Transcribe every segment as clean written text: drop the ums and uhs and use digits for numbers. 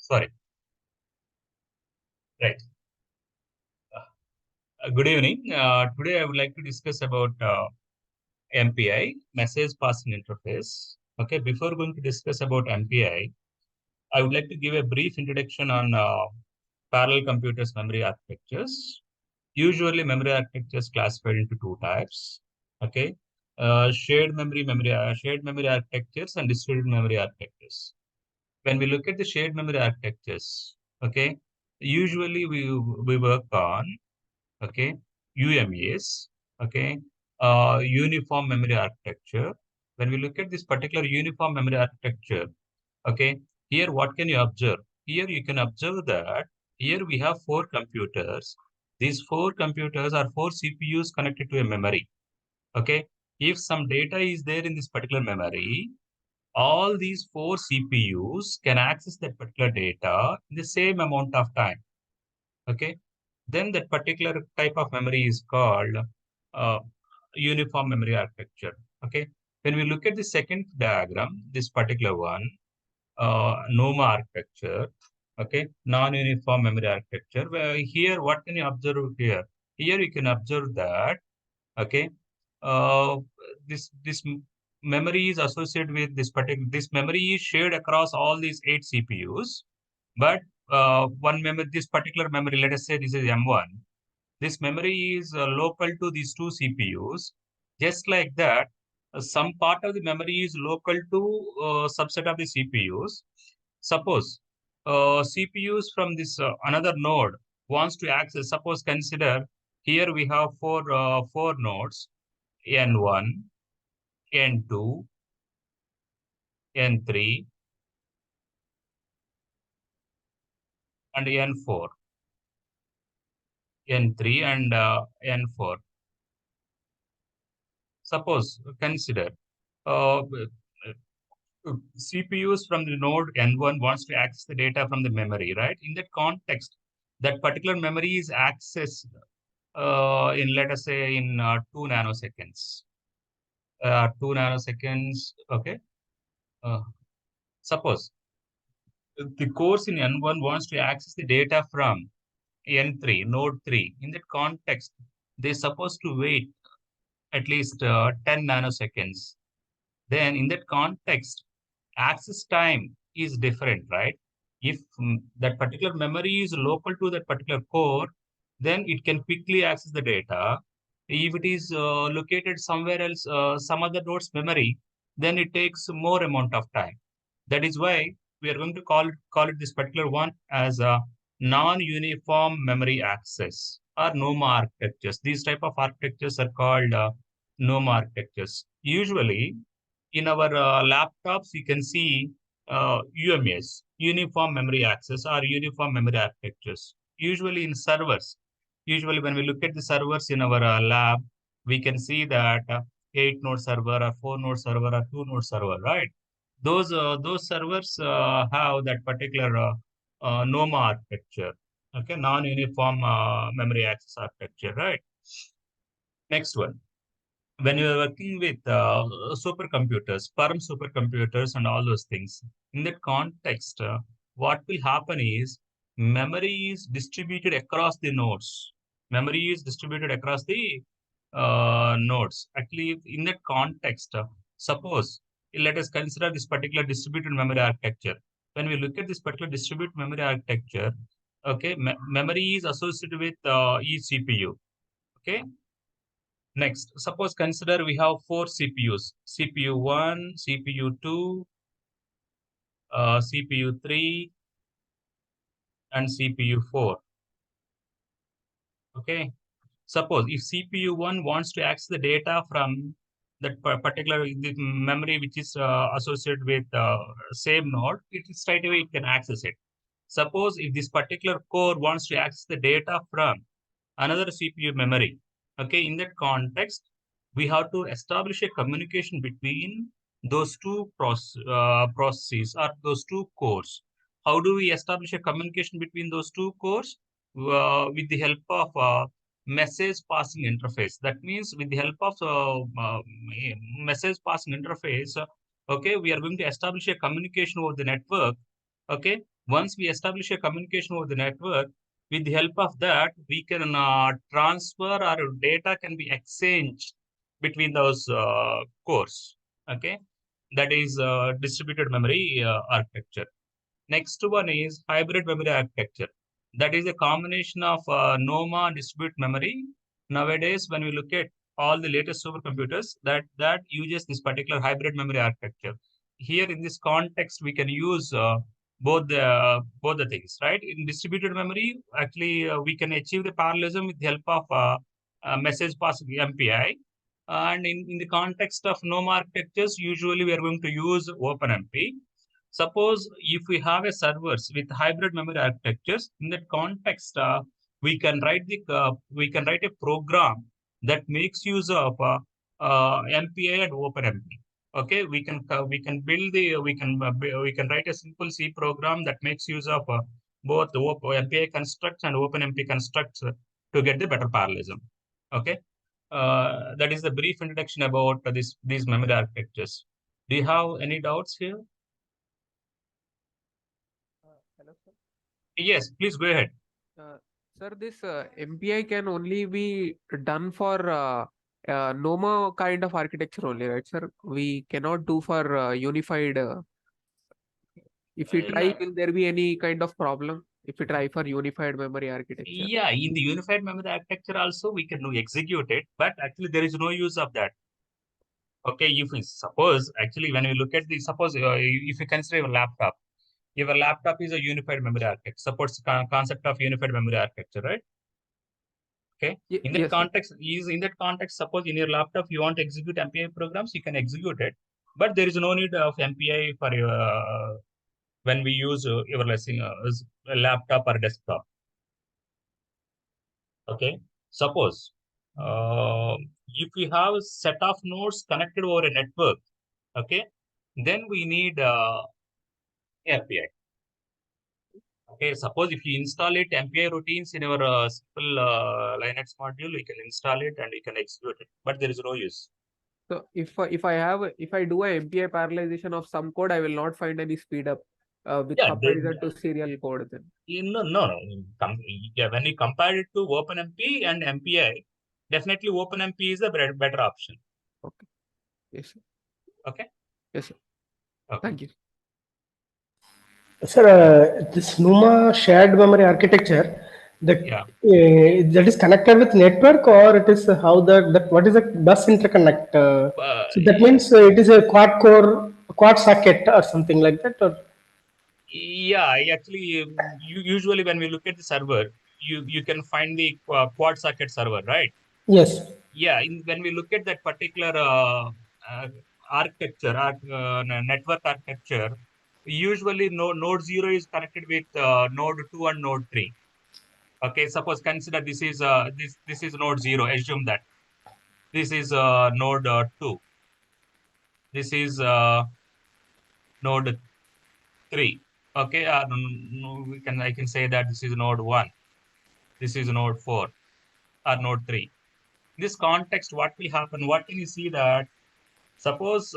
Sorry. Right. Good evening. Today I would like to discuss about MPI, Message Passing Interface. Okay, before going to discuss about MPI, I would like to give a brief introduction on parallel computers memory architectures. Usually, memory architectures classified into two types. Okay, shared memory architectures and distributed memory architectures. When we look at the shared memory architectures, okay, usually we work on okay, UMEs, okay, uniform memory architecture. When we look at this particular uniform memory architecture, okay, here what can you observe? Here you can observe that here we have four computers. These four computers are four CPUs connected to a memory. Okay, if some data is there in this particular memory, all these four CPUs can access that particular data in the same amount of time. Okay, then that particular type of memory is called uh, uniform memory architecture. Okay, when we look at the second diagram, this particular one, NOMA architecture, okay, non-uniform memory architecture, where here what can you observe here? Here you can observe that, okay, uh, this memory is associated with this memory is shared across all these eight CPUs, but one memory, this particular memory, let us say this is M1. This memory is local to these two CPUs. Just like that, some part of the memory is local to subset of the CPUs. Suppose CPUs from this another node wants to access. Suppose consider here we have four nodes: N1, N2, N3, and N4. N3 and N4. Suppose consider CPUs from the node N1 wants to access the data from the memory, right? In that context, that particular memory is accessed in, let us say, in 2 nanoseconds. 2 nanoseconds, okay? Uh, Suppose the course in N1 wants to access the data from N3, node 3. In that context, they're supposed to wait at least 10 nanoseconds. Then in that context, access time is different, right? If that particular memory is local to that particular core, then it can quickly access the data. If it is located somewhere else, some other node's memory, then it takes more amount of time. That is why we are going to call it this particular one as a non-uniform memory access or NOMA architectures. These type of architectures are called NOMA architectures. Usually, in our laptops, you can see UMAs, Uniform Memory Access or Uniform Memory Architectures. Usually in servers, usually when we look at the servers in our lab, we can see that 8-node server or 4-node server or 2-node server, right? Those servers have that particular NOMA architecture, okay, non-uniform memory access architecture, right? Next one, when you are working with supercomputers, perm supercomputers, and all those things, in that context, what will happen is memory is distributed across the nodes. Memory is distributed across the nodes. Actually, in that context, suppose let us consider this particular distributed memory architecture. When we look at this particular distributed memory architecture, okay, memory is associated with each CPU. Okay, next, suppose consider we have four CPUs, CPU 1, CPU 2, CPU 3, and CPU 4. Okay. Suppose if CPU 1 wants to access the data from that particular the memory which is associated with same node, it straight away it can access it. Suppose if this particular core wants to access the data from another CPU memory, okay, in that context, we have to establish a communication between those two processes or those two cores. How do we establish a communication between those two cores? With the help of message passing interface. That means with the help of message passing interface, okay, we are going to establish a communication over the network, okay, Once we establish a communication over the network, with the help of that, we can transfer our data can be exchanged between those cores. Okay, that is distributed memory architecture. Next one is hybrid memory architecture. That is a combination of NOMA and distributed memory. Nowadays, when we look at all the latest supercomputers, that uses this particular hybrid memory architecture. Here, in this context, we can use both the things, right? In distributed memory, actually, we can achieve the parallelism with the help of message passing MPI. And in the context of NOMA architectures, usually we are going to use OpenMP. Suppose if we have a servers with hybrid memory architectures, in that context, we can write a program that makes use of MPI and OpenMP. Okay, we can write a simple C program that makes use of both the MPI constructs and OpenMP constructs to get the better parallelism. Okay, that is the brief introduction about these memory architectures. Do you have any doubts here? Hello, sir. Yes, please go ahead. Uh, Sir, this MPI can only be done for NOMA kind of architecture only, right, sir? We cannot do for unified. If we try, No, will there be any kind of problem if we try for unified memory architecture? yeah, in the unified memory architecture also we can execute it, but actually there is no use of that. Okay, if we suppose actually when we look at the suppose if you consider your laptop is a unified memory architecture, supports concept of unified memory architecture, right? Okay, Yes, sir. in that context, suppose in your laptop you want to execute MPI programs, you can execute it, but there is no need of MPI for your when we use your let's say, a laptop or desktop. Okay, suppose if we have a set of nodes connected over a network, okay, then we need MPI. Okay, suppose if you install it MPI routines in your simple Linux module, you can install it and you can execute it, but there is no use. So if I do a MPI parallelization of some code, I will not find any speed up with Yeah, comparison to serial code then. no. Yeah, when you compare it to OpenMP and MPI, definitely OpenMP is a better option. Okay. Yes, sir. Okay, Yes, sir. okay, Thank you. Sir, this NUMA shared memory architecture, yeah. that is connected with network, or it is how that what is a bus interconnect? So that means it is a quad core, quad socket or something like that, or Yeah, actually, usually when we look at the server, you can find the quad socket server, right? yes, Yeah, when we look at that particular uh, architecture, network architecture, usually node 0 is connected with node 2 and node 3. Okay, suppose consider this is node 0. Assume that this is node 2. This is node 3. Okay, we can I can say that this is node 1. This is node 4 or node 3. In this context, what will happen? What can you see that suppose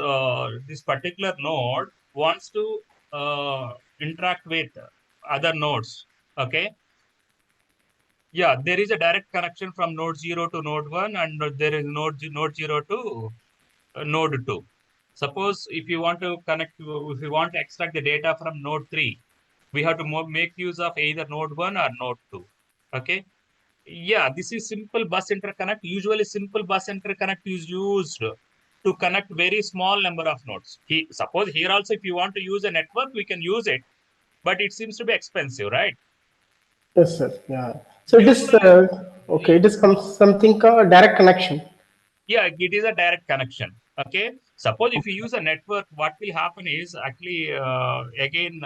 this particular node wants to interact with other nodes. Okay. Yeah, there is a direct connection from node 0 to node 1 and there is node 0 to node 2. Suppose if you want to if you want to extract the data from node 3, we have to make use of either node 1 or node 2. Okay. Yeah, this is simple bus interconnect. Usually, simple bus interconnect is used to connect very small number of nodes. Suppose here also, if you want to use a network, we can use it, but it seems to be expensive, right? yes, sir, yeah. So it is Usually, okay. It is something called direct connection. yeah, it is a direct connection. Okay. Suppose if you use a network, what will happen is actually, again,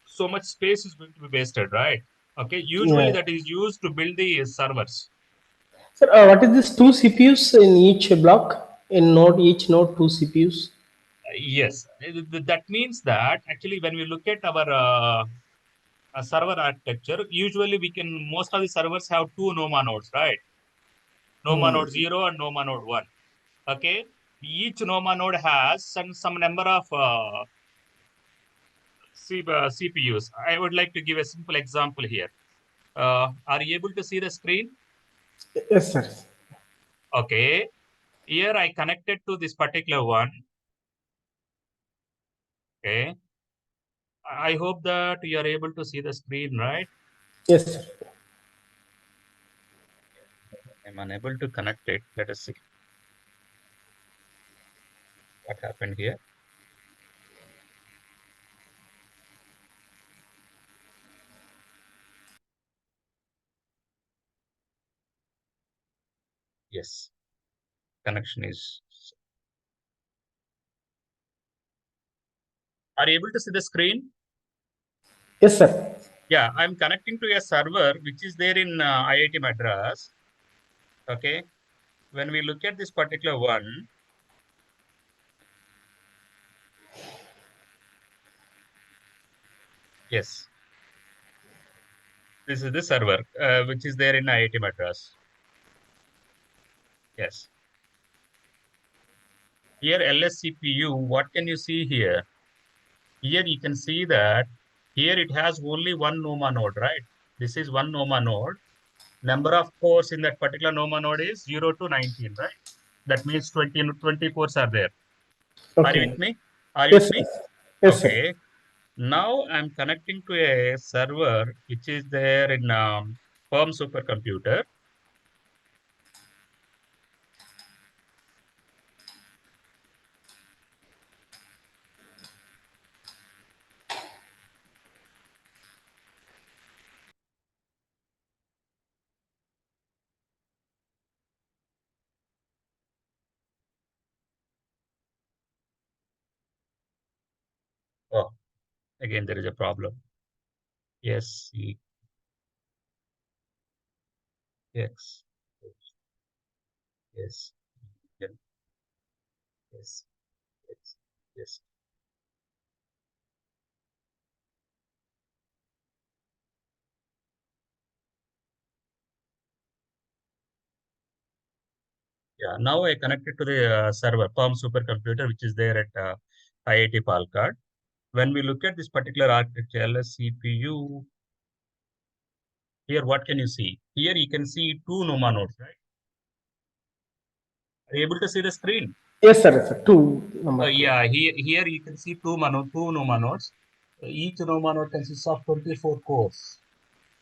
so much space is going to be wasted, right? Okay. Usually, Yeah. that is used to build the servers. Sir, what is this two CPUs in each block? In node, each node two CPUs. Yes, that means that actually when we look at our server architecture, usually most of the servers have two NOMA nodes, right? NOMA Hmm. node 0 and NOMA node 1. Okay. Each NOMA node has some number of CPUs. I would like to give a simple example here. Are you able to see the screen? Yes, sir. Okay. Here I connected to this particular one. Okay. I hope that you are able to see the screen, right? Yes, sir. I'm unable to connect it. Let us see what happened here. Yes, connection is. Are you able to see the screen? Yes, sir. Yeah, I'm connecting to a server which is there in IIT Madras. Okay. When we look at this particular one, yes, this is the server which is there in IIT Madras. Yes. Here LSCPU, what can you see here? Here you can see that here it has only one NOMA node, right? This is one NOMA node. Number of cores in that particular NOMA node is 0 to 19, right? That means 20 cores are there. Are you Okay. with me? Are you Yes, with sir. me? Yes, sir. Okay. Now I'm connecting to a server which is there in Perm supercomputer. Oh, again there is a problem. Yes, X, yes, yes, yes, yes, yes. Yeah, now I connected to the server, Perm supercomputer, which is there at IIT Palkad. When we look at this particular architecture, LS CPU, here what can you see? Here you can see two NOMA nodes, right? Are you able to see the screen? Yes, sir. Yes, sir. Number 2. Yeah, here you can see two NOMA nodes. Each NOMA node consists of 24 cores.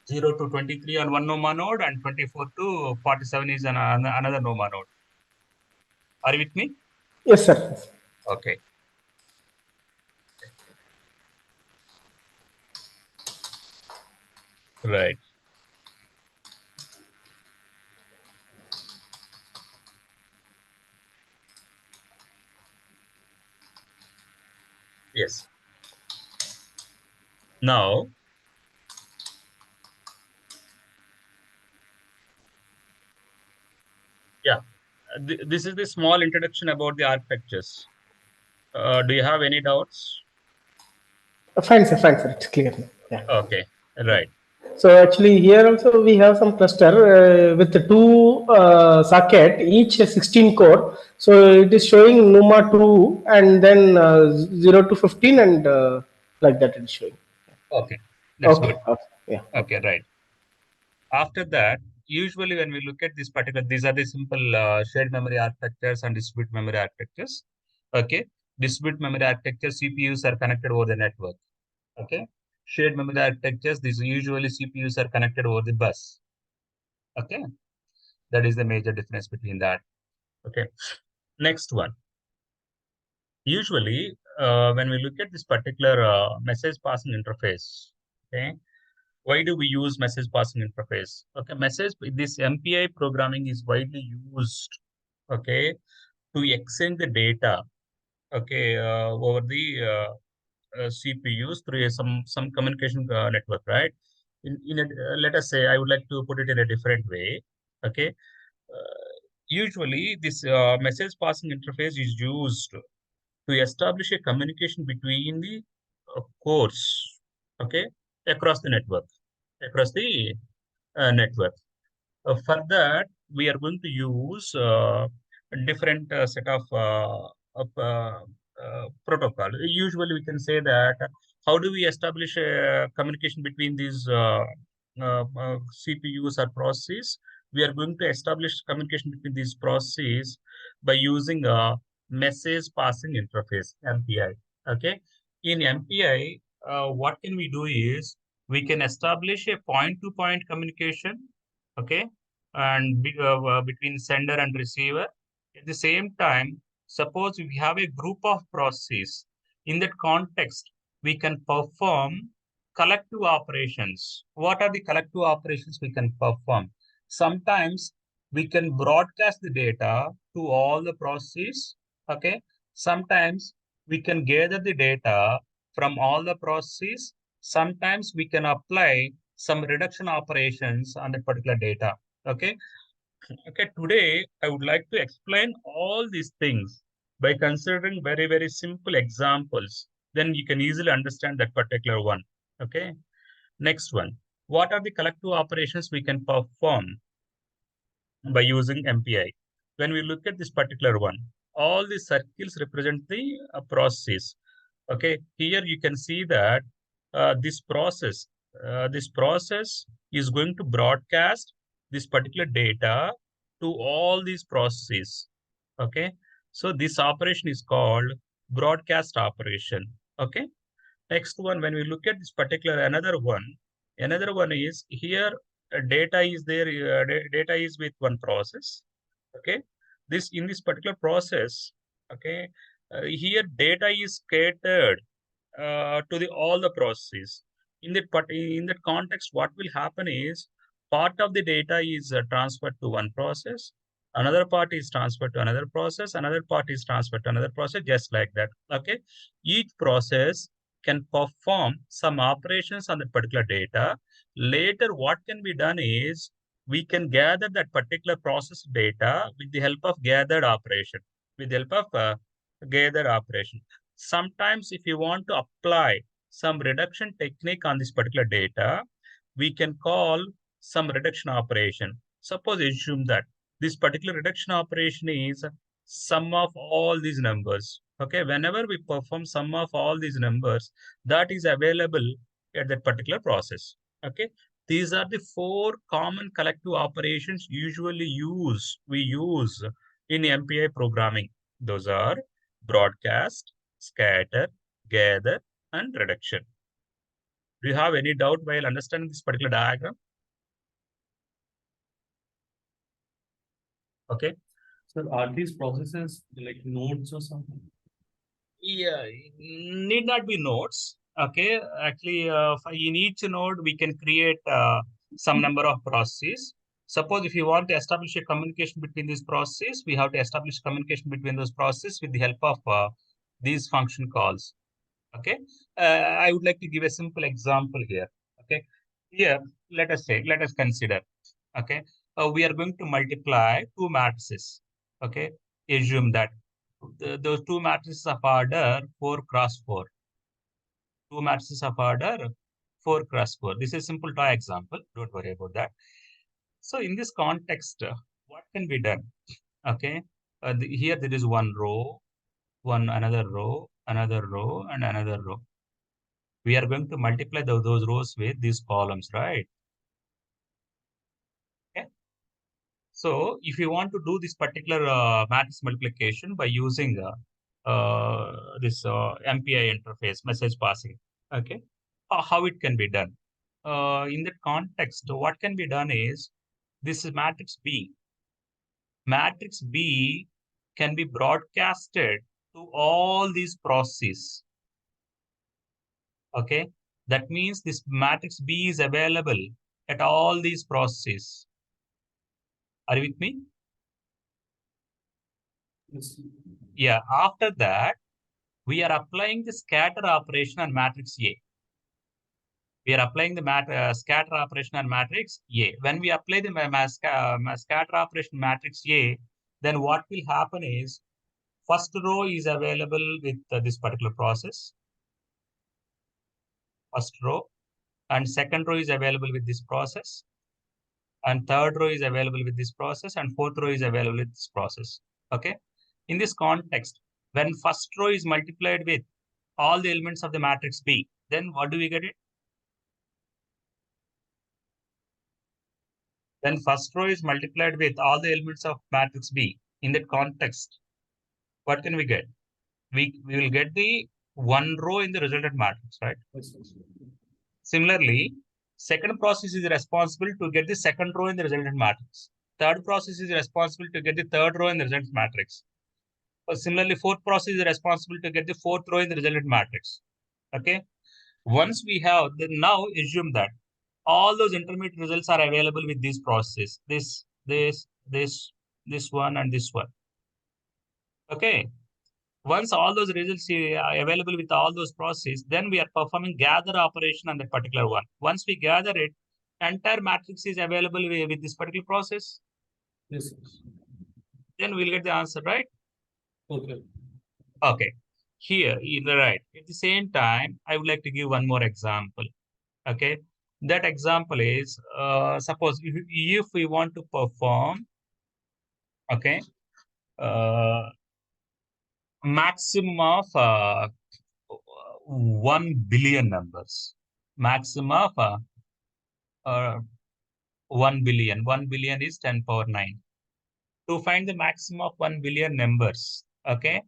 0 to 23 on one NOMA node and 24 to 47 is another NOMA node. Are you with me? Yes, sir. Okay. Right. Yes. Now, yeah, this is the small introduction about the architectures. Do you have any doubts? Fine, sir. Fine, sir. It's clear. Yeah. Okay. Right. So actually here also we have some cluster with the two socket, each 16 core. So it is showing NUMA 2 and then 0 to 15 and like that it is showing. Okay. That's Okay. good. Okay. Yeah. Okay. Right. After that, usually when we look at this particular, these are the simple shared memory architectures and distributed memory architectures. Okay. Distributed memory architecture, CPUs are connected over the network. Okay. Shared memory architectures, these usually CPUs are connected over the bus. Okay. That is the major difference between that. Okay. Next one. Usually, when we look at this particular message passing interface, okay, why do we use message passing interface? Okay, this MPI programming is widely used, okay, to exchange the data, okay, over the CPUs through some communication network, right? Let us say, I would like to put it in a different way, okay. Usually, this message passing interface is used to establish a communication between the cores, okay, across the network, across the network. For that, we are going to use a different set of protocol. Usually we can say that how do we establish a communication between these CPUs or processes? We are going to establish communication between these processes by using a message passing interface, MPI. Okay. In MPI, what can we do is we can establish a point-to-point communication, okay, and between sender and receiver. At the same time, suppose we have a group of processes. In that context, we can perform collective operations. What are the collective operations we can perform? Sometimes we can broadcast the data to all the processes. Okay. Sometimes we can gather the data from all the processes. Sometimes we can apply some reduction operations on that particular data. Okay. Okay, today I would like to explain all these things by considering very, very simple examples. Then you can easily understand that particular one. Okay, next one. What are the collective operations we can perform by using MPI? When we look at this particular one, all the circles represent the process. Okay, here you can see that this process is going to broadcast this particular data to all these processes. Okay, so this operation is called broadcast operation. Okay, next one, when we look at this particular another one is here data is there, data is with one process. Okay, this in this particular process, okay, here data is scattered to the all the processes. In that context, what will happen is part of the data is transferred to one process, another part is transferred to another process, another part is transferred to another process, just like that. Okay, each process can perform some operations on that particular data. Later, what can be done is we can gather that particular process data with the help of gathered operation, with the help of gathered operation. Sometimes if you want to apply some reduction technique on this particular data, we can call some reduction operation. Suppose assume that this particular reduction operation is sum of all these numbers. Okay, whenever we perform sum of all these numbers, that is available at that particular process. Okay, these are the four common collective operations we use in MPI programming. Those are broadcast, scatter, gather, and reduction. Do you have any doubt while understanding this particular diagram? Okay. So are these processes like nodes or something? Yeah, need not be nodes. Okay, actually, in each node, we can create some number of processes. Suppose if you want to establish a communication between these processes, we have to establish communication between those processes with the help of these function calls. Okay, I would like to give a simple example here. Okay, here let us consider. Okay, we are going to multiply two matrices. Okay, assume that those two matrices of order 4 cross 4. Two matrices of order 4 cross 4. This is a simple toy example. Don't worry about that. So in this context, what can be done? Okay, here there is one row, another row, another row, and another row. We are going to multiply those rows with these columns, right? Okay. So if you want to do this particular matrix multiplication by using this MPI interface, message passing, okay, how it can be done? In that context, what can be done is this is matrix B. Matrix B can be broadcasted to all these processes. Okay, that means this matrix B is available at all these processes. Are you with me? Yes. Yeah, after that, we are applying the scatter operation on matrix A. We are applying the scatter operation on matrix A. When we apply the scatter operation matrix A, then what will happen is first row is available with this particular process. First row, and second row is available with this process, and third row is available with this process, and fourth row is available with this process. Okay. In this context, When first row is multiplied with all the elements of the matrix B, then what do we get it? When first row is multiplied with all the elements of matrix B, in that context, what can we get? We will get the one row in the resultant matrix, right? Similarly, second process is responsible to get the second row in the resultant matrix. Third process is responsible to get the third row in the resultant matrix. Similarly, fourth process is responsible to get the fourth row in the resultant matrix. Okay. Once we have, then now assume that all those intermediate results are available with these processes. This one, and this one. Okay. Once all those results are available with all those processes, then we are performing gather operation on that particular one. Once we gather it, entire matrix is available with this particular process. Yes. Then we'll get the answer, right? Okay. Okay. Here, right. At the same time, I would like to give one more example. Okay. That example is, suppose if we want to perform, okay, maximum of 1 billion numbers. Maximum of 1 billion. 1 billion is 10 power 9. To find the maximum of 1 billion numbers, okay,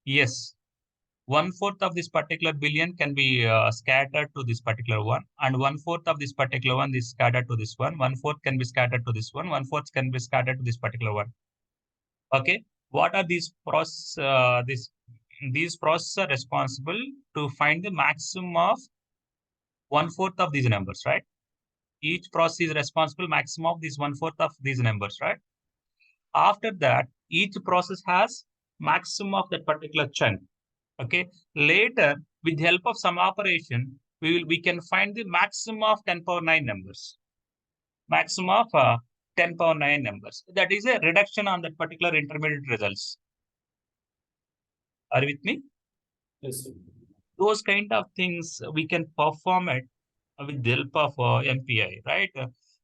yes, 1/4 of this particular billion can be scattered to this particular one, and 1/4 of this particular one is scattered to this one. 1/4 can be scattered to this one. 1/4 can be scattered to this particular one. Okay, what are these process? These processes are responsible to find the maximum of 1/4 of these numbers, right? Each process is responsible maximum of these 1/4 of these numbers, right? After that, each process has maximum of that particular chunk. Okay. Later, with the help of some operation, we can find the maximum of 10 power 9 numbers. Maximum of 10 power 9 numbers. That is a reduction on that particular intermediate results. Are you with me? Yes, sir. Those kind of things we can perform it with the help of MPI, right?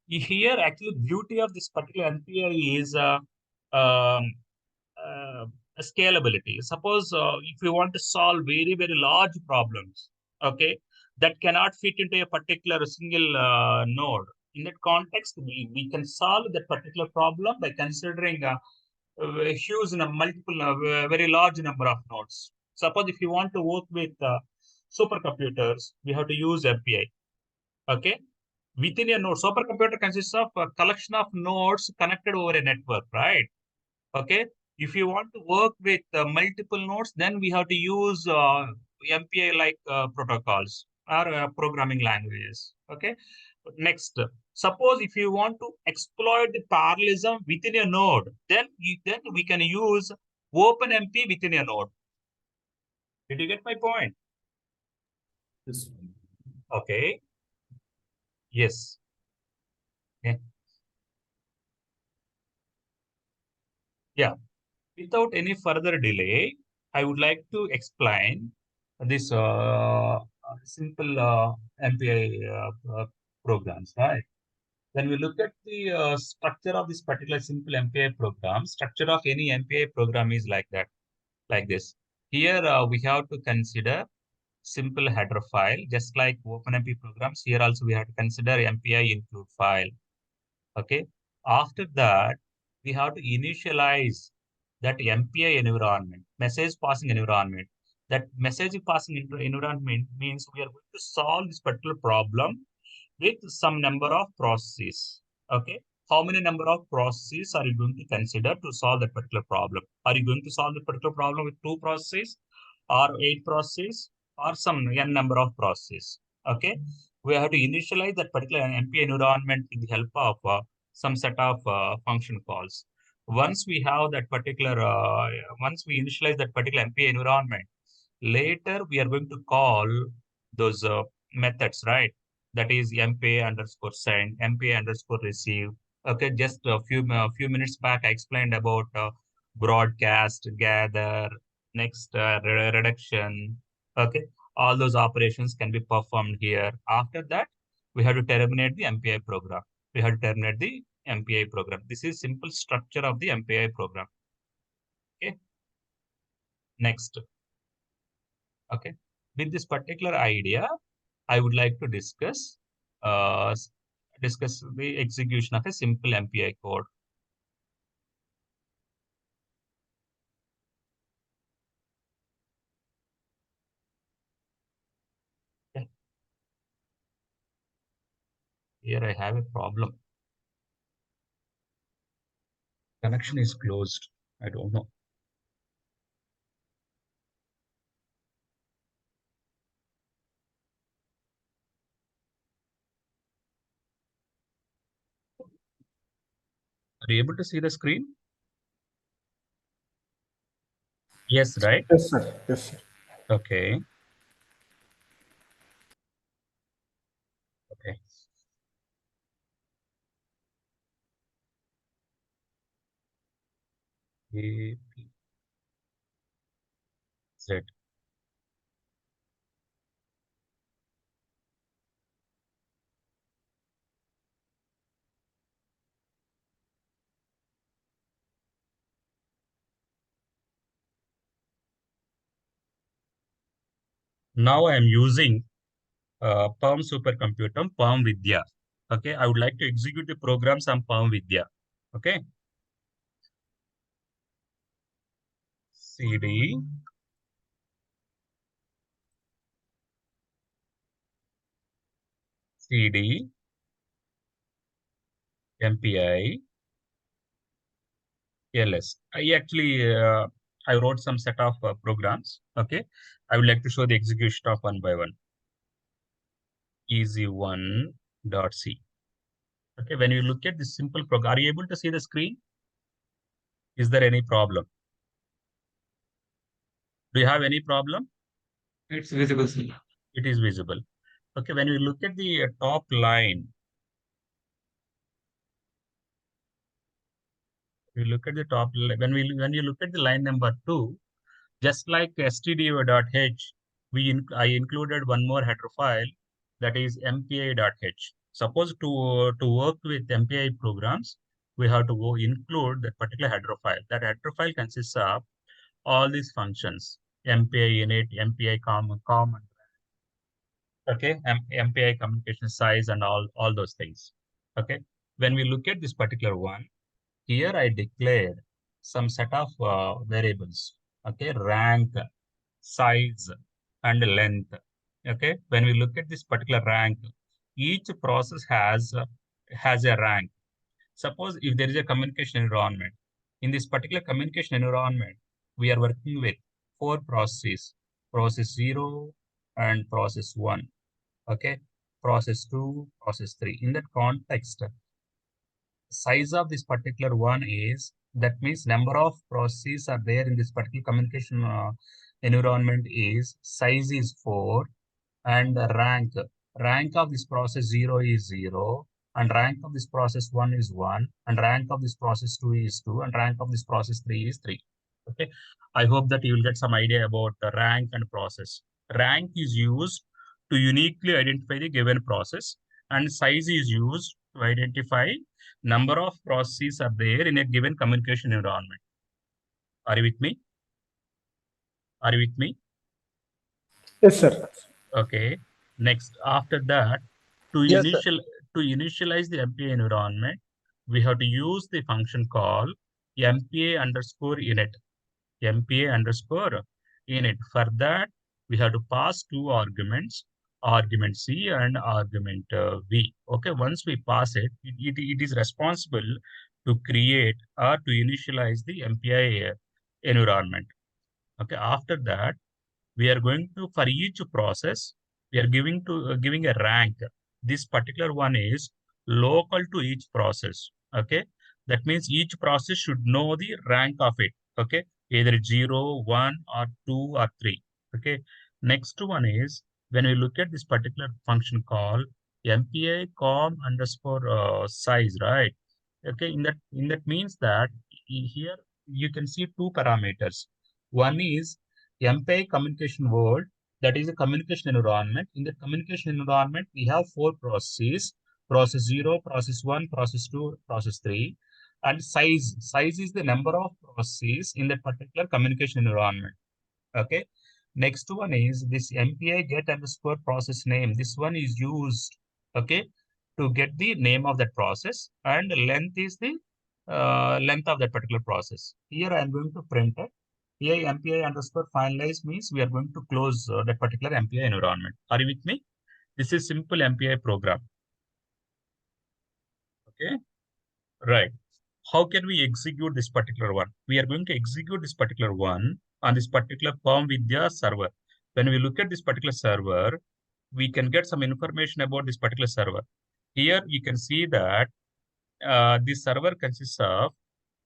Here, actually, beauty of this particular MPI is um, uh, scalability. Suppose if you want to solve very, very large problems, okay, that cannot fit into a particular single node. In that context, we can solve that particular problem by considering a huge multiple, very large number of nodes. Suppose if you want to work with supercomputers, we have to use MPI. Okay. Within a node, supercomputer consists of a collection of nodes connected over a network, right? Okay. If you want to work with multiple nodes, then we have to use MPI like protocols or programming languages. Okay. Next, suppose if you want to exploit the parallelism within a node, then we can use OpenMP within a node. Did you get my point? Yes. Okay. Yes. Okay. Yeah. Without any further delay, I would like to explain this simple MPI programs, right? When we look at the structure of this particular simple MPI program, structure of any MPI program is like that, like this. Here we have to consider simple header file, just like OpenMP programs. Here also we have to consider MPI include file. Okay. After that, we have to initialize that MPI environment, message passing environment. That message passing environment means we are going to solve this particular problem with some number of processes. Okay. How many number of processes are you going to consider to solve that particular problem? Are you going to solve the particular problem with 2 processes or 8 processes or some n number of processes? Okay. We have to initialize that particular MPI environment with the help of some set of function calls. Once we have that particular, once we initialize that particular MPI environment, later we are going to call those methods, right? That is MPI underscore send, MPI underscore receive. Okay, just a few minutes back, I explained about broadcast, gather, next reduction. Okay, all those operations can be performed here. After that, we have to terminate the MPI program. We have to terminate the MPI program. This is simple structure of the MPI program. Okay. Next. Okay. With this particular idea, I would like to discuss the execution of a simple MPI code. Okay. Here I have a problem. Connection is closed. I don't know. Are you able to see the screen? Yes, right? Yes, sir. Yes, sir. Okay. Okay. A, B, Z. Now I am using Palm supercomputer, Palm Vidya. Okay, I would like to execute the programs on Palm Vidya. Okay, CD, CD, MPI, LS. I wrote some set of programs. Okay, I would like to show the execution of one by one. Easy1 dot C. Okay, when you look at this simple program, are you able to see the screen? Is there any problem? Do you have any problem? It's visible, sir. It is visible. Okay, when you look at the top line, you look at the top, when you look at the line number 2, just like stdio.h, I included one more header file, that is mpi.h. Suppose to work with MPI programs, we have to go include that particular header file. That header file consists of all these functions: MPI init, MPI com, okay, MPI communication size, and all those things. Okay, when we look at this particular one, here I declared some set of variables. Okay, rank, size, and length. Okay, when we look at this particular rank, each process has a rank. Suppose if there is a communication environment, in this particular communication environment, we are working with 4 processes: process 0 and process 1. Okay, process 2, process 3. In that context, size of this particular one is, that means number of processes are there in this particular communication environment is, size is 4, and rank of this process 0 is 0, and rank of this process 1 is 1, and rank of this process 2 is 2, and rank of this process 3 is 3. Okay, I hope that you will get some idea about the rank and process. Rank is used to uniquely identify the given process, and size is used to identify number of processes are there in a given communication environment. Are you with me? Are you with me? Yes, sir. Okay. Next, after that, to Yes, sir. initialize the MPA environment, we have to use the function call MPA underscore init. MPA underscore init. For that, we have to pass 2 arguments, argument C and argument V. Okay, once we pass it, it is responsible to create or to initialize the MPI environment. Okay, after that, we are going to, for each process, we are giving a rank. This particular one is local to each process. Okay, that means each process should know the rank of it. Okay, either 0, 1, or 2, or 3. Okay, next one is, when we look at this particular function called MPI com underscore size, right? Okay, in that means that here you can see 2 parameters. One is MPI communication world, that is a communication environment. In the communication environment, we have 4 processes: process 0, process 1, process 2, process 3. And size is the number of processes in that particular communication environment. Okay. Next one is this MPI get underscore process name. This one is used, okay, to get the name of that process, and length is the length of that particular process. Here I am going to print it. Here MPI underscore finalize means we are going to close that particular MPI environment. Are you with me? This is simple MPI program. Okay, right. How can we execute this particular one? We are going to execute this particular one on this particular Palm Vidya server. When we look at this particular server, we can get some information about this particular server. Here you can see that this server consists of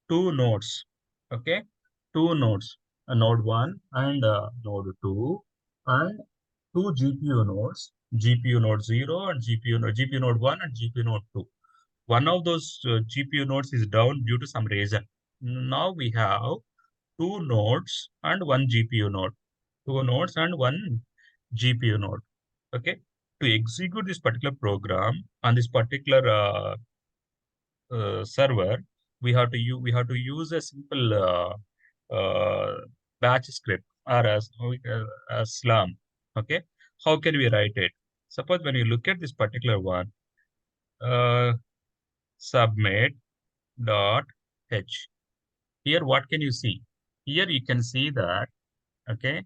two nodes. Okay, two nodes, node 1 and node 2, and two GPU nodes, GPU node 0 and GPU node 1 and GPU node 2. One of those GPU nodes is down due to some reason. Now we have two nodes and one GPU node. Two nodes and one GPU node. Okay. To execute this particular program on this particular server, we have to use a simple batch script or a slum. Okay. How can we write it? Suppose when you look at this particular one, uh, submit dot h. Here, what can you see? Here you can see that, okay,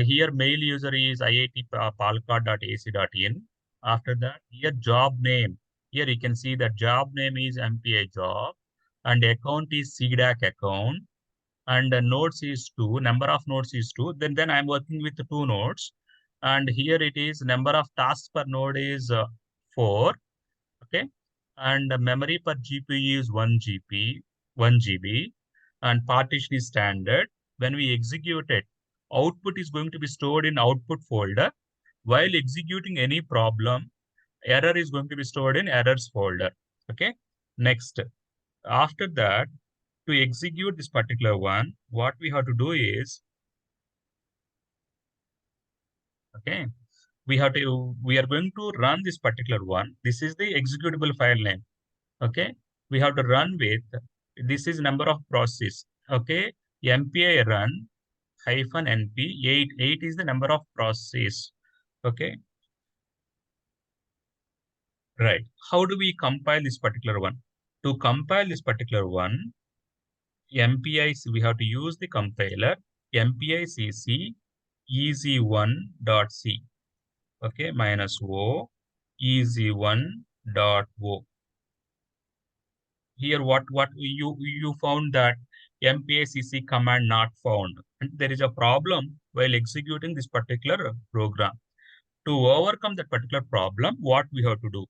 here mail user is iitpalkad.ac.in. After that, here job name. Here you can see that job name is MPI job, and account is CDAC account, and the nodes is 2, number of nodes is 2. Then I'm working with 2 nodes, and here it is number of tasks per node is 4. Okay, and the memory per GPU is 1 GB, and partition is standard. When we execute it, output is going to be stored in output folder. While executing any problem, error is going to be stored in errors folder. Okay, next, after that, to execute this particular one, what we have to do is, okay, we are going to run this particular one. This is the executable file name. Okay, we have to run with, this is number of process. Okay, MPI run hyphen NP 8 is the number of process. Okay, right. How do we compile this particular one? To compile this particular one, MPI, we have to use the compiler MPI cc easy1.c. Okay, minus o easy1.o. Here what you found that MPACC command not found, and there is a problem while executing this particular program. To overcome that particular problem, what we have to do?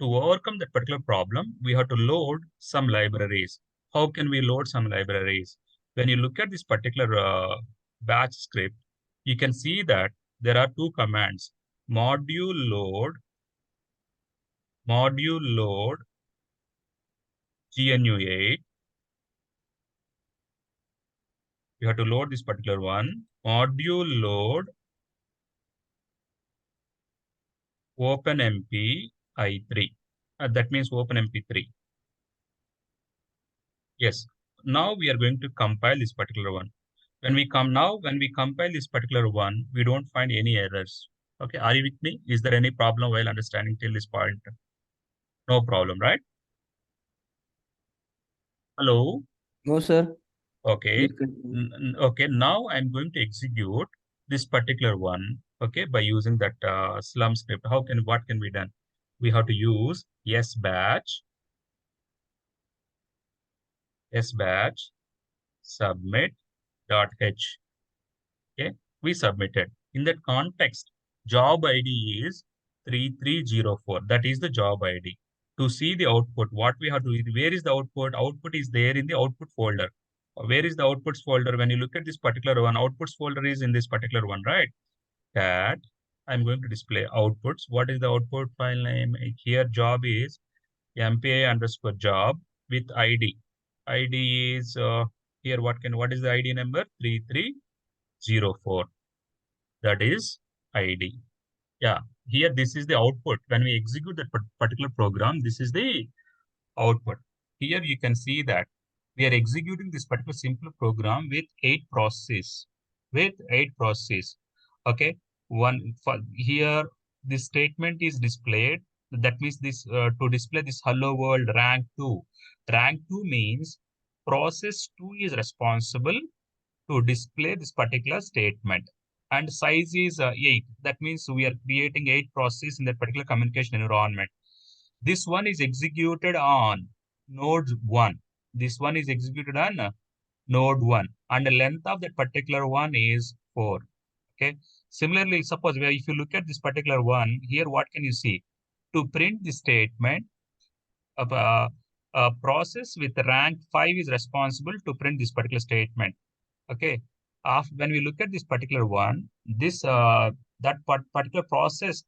To overcome that particular problem, we have to load some libraries. How can we load some libraries? When you look at this particular batch script, you can see that there are two commands: module load GNU8. You have to load this particular one. Module load OpenMP i3. That means OpenMP3. Yes. Now we are going to compile this particular one. When we compile this particular one, we don't find any errors. Okay, are you with me? Is there any problem while understanding till this point? No problem, right? Hello. No, sir. Okay. Please continue. Okay, now I'm going to execute this particular one, okay, by using that slum script. What can be done? We have to use sbatch submit.h. Okay, we submitted. In that context, job ID is 3304. That is the job ID. To see the output, what we have to do, where is the output? Output is there in the output folder. Where is the outputs folder? When you look at this particular one, outputs folder is in this particular one, right? That I'm going to display outputs. What is the output file name? Here job is MPI underscore job with ID. ID is here. What is the ID number? 3304. That is ID. Yeah. Here this is the output. When we execute that particular program, this is the output. Here you can see that we are executing this particular simple program with 8 processes. with 8 processes. Okay, one for here this statement is displayed. That means this to display this hello world rank 2. Rank 2 means process 2 is responsible to display this particular statement. And size is 8. That means we are creating 8 processes in that particular communication environment. This one is executed on node 1. This one is executed on node 1. And the length of that particular one is 4. Okay. Similarly, suppose if you look at this particular one, here what can you see? To print the statement, a process with rank 5 is responsible to print this particular statement. Okay. When we look at this particular one, this particular process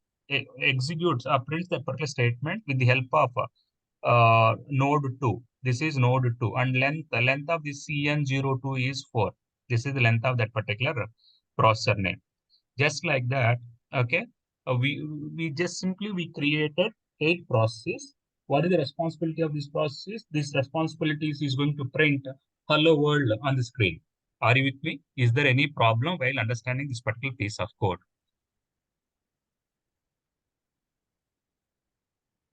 executes prints that particular statement with the help of node 2. This is node 2, and the length of this CN02 is 4. This is the length of that particular processor name. Just like that, okay. We just simply we created 8 processes. What is the responsibility of this process? This responsibility is going to print hello world on the screen. Are you with me? Is there any problem while understanding this particular piece of code?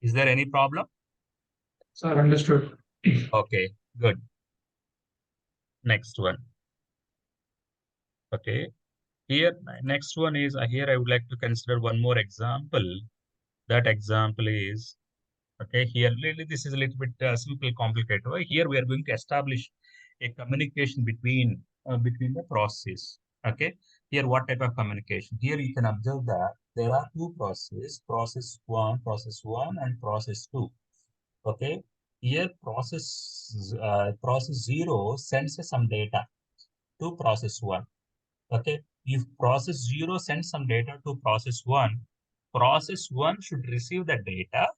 Is there any problem? Sir, understood. Okay, good. Next one. Okay. Here, next one is here I would like to consider one more example. That example is, okay, here really this is a little bit simple, complicated. Here we are going to establish a communication between the processes. Okay, here what type of communication? Here you can observe that there are two processes, process 1, and process 2. Okay, here process 0 sends some data to process 1. Okay, if process 0 sends some data to process 1, process 1 should receive the data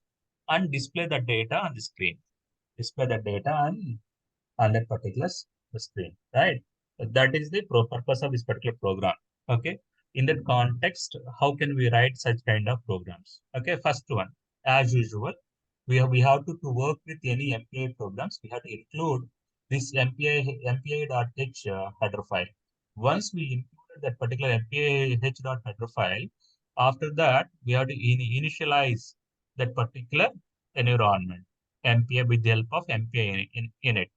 and display the data on the screen. Display the data on that particular screen, right? That is the purpose of this particular program. Okay. In that context, how can we write such kind of programs? Okay. First one, as usual, we have to work with any MPI programs. We have to include this MPI.h header file. Once we include that particular MPI.h.header file, after that, we have to initialize that particular environment, MPI, with the help of MPI in it.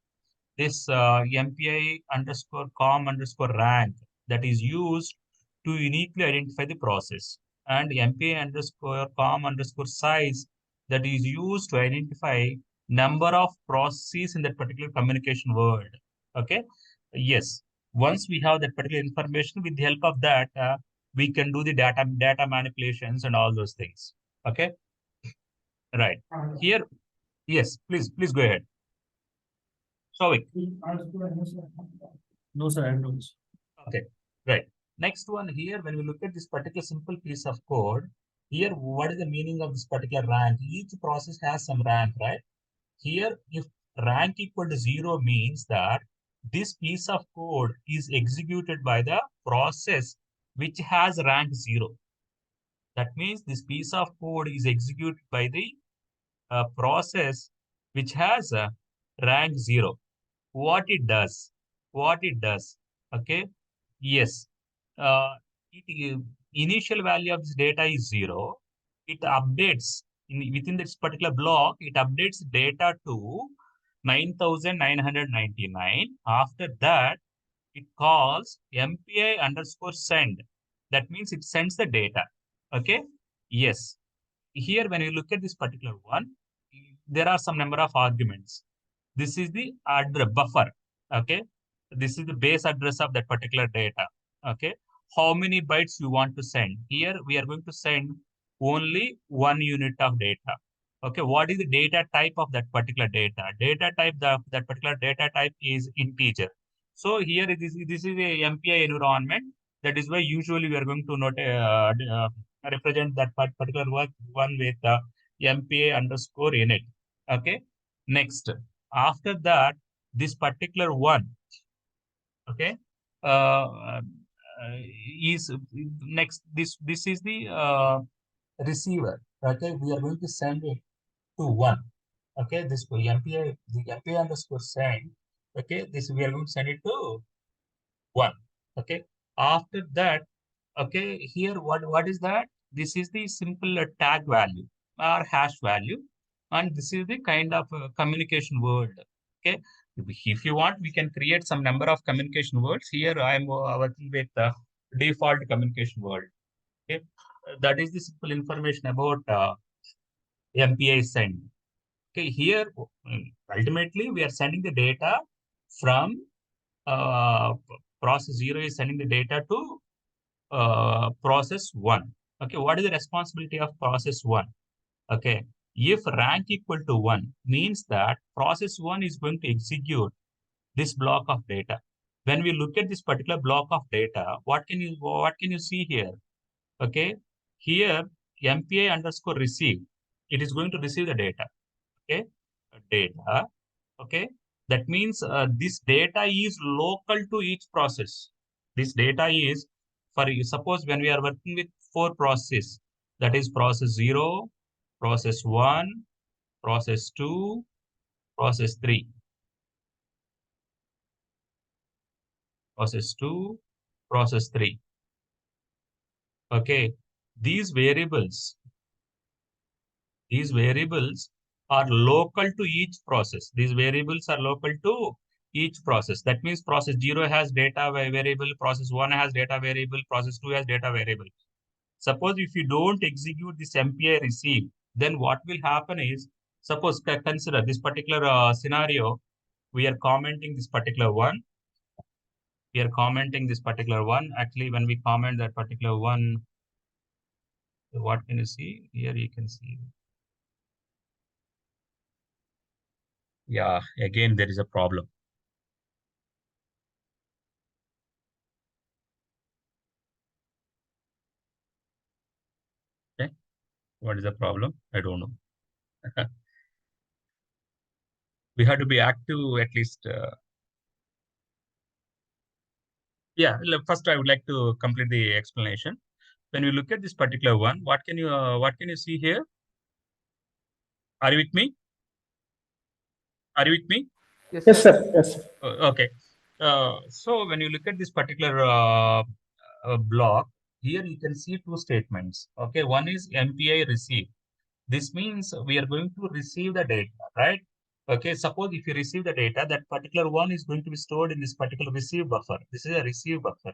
This MPI underscore com underscore rank that is used to uniquely identify the process, and MPI underscore com underscore size that is used to identify number of processes in that particular communication world. Okay. Yes. Once we have that particular information, with the help of that, we can do the data manipulations and all those things. Okay. Right. Here, yes, please go ahead. Sorry. No, sir, I don't. Okay, right. Next one here, when we look at this particular simple piece of code, here, what is the meaning of this particular rank? Each process has some rank, right? Here, if rank equal to 0 means that this piece of code is executed by the process which has rank 0. That means this piece of code is executed by the process which has a rank 0. What it does, okay, yes, uh, initial value of this data is 0. It updates within this particular block, it updates data to 9,999. After that, it calls MPI underscore send. That means it sends the data. Okay, yes. Here, when you look at this particular one, there are some number of arguments. This is the address buffer. Okay. This is the base address of that particular data. Okay. How many bytes you want to send? Here we are going to send only 1 unit of data. Okay. What is the data type of that particular data? Data type, that particular data type is integer. So here this is a MPI environment. That is why usually we are going to represent that particular one with MPI underscore init. Okay. Next, after that, this particular one, okay, uh, is next. This is the receiver. Okay, we are going to send it to 1. Okay, this MPI, the MPI underscore send. Okay, this we are going to send it to 1. Okay, After that, okay, here what is that? This is the simple tag value or hash value, and this is the kind of communication word. Okay, if you want, we can create some number of communication words. Here I am working with default communication word. Okay, that is the simple information about MPI send. Okay, here ultimately we are sending the data from uh, process 0 is sending the data to process 1. Okay, what is the responsibility of process 1? Okay, if rank equal to 1 means that process 1 is going to execute this block of data. When we look at this particular block of data, what can you see here? Okay, here MPI underscore receive, it is going to receive the data. Okay, data. Okay, that means this data is local to each process. This data is, for suppose when we are working with 4 processes, that is process 0, process 1, process 2, process 3, process 2, process 3. Okay, these variables These variables are local to each process. These variables are local to each process. That means process 0 has data variable, process 1 has data variable, process 2 has data variable. Suppose if you don't execute this MPI receive, then what will happen is, suppose consider this particular scenario, we are commenting this particular one. We are commenting this particular one. Actually, when we comment that particular one, what can you see? Here you can see. Yeah, again, there is a problem. Okay, what is the problem? I don't know. We have to be active at least. Yeah, first I would like to complete the explanation. When you look at this particular one, what can you see here? Are you with me? Are you with me? Yes, Yes, sir. sir. Yes, sir. Okay. So when you look at this particular block, here you can see 2 statements. Okay, one is MPI receive. This means we are going to receive the data, right? Okay, suppose if you receive the data, that particular one is going to be stored in this particular receive buffer. This is a receive buffer.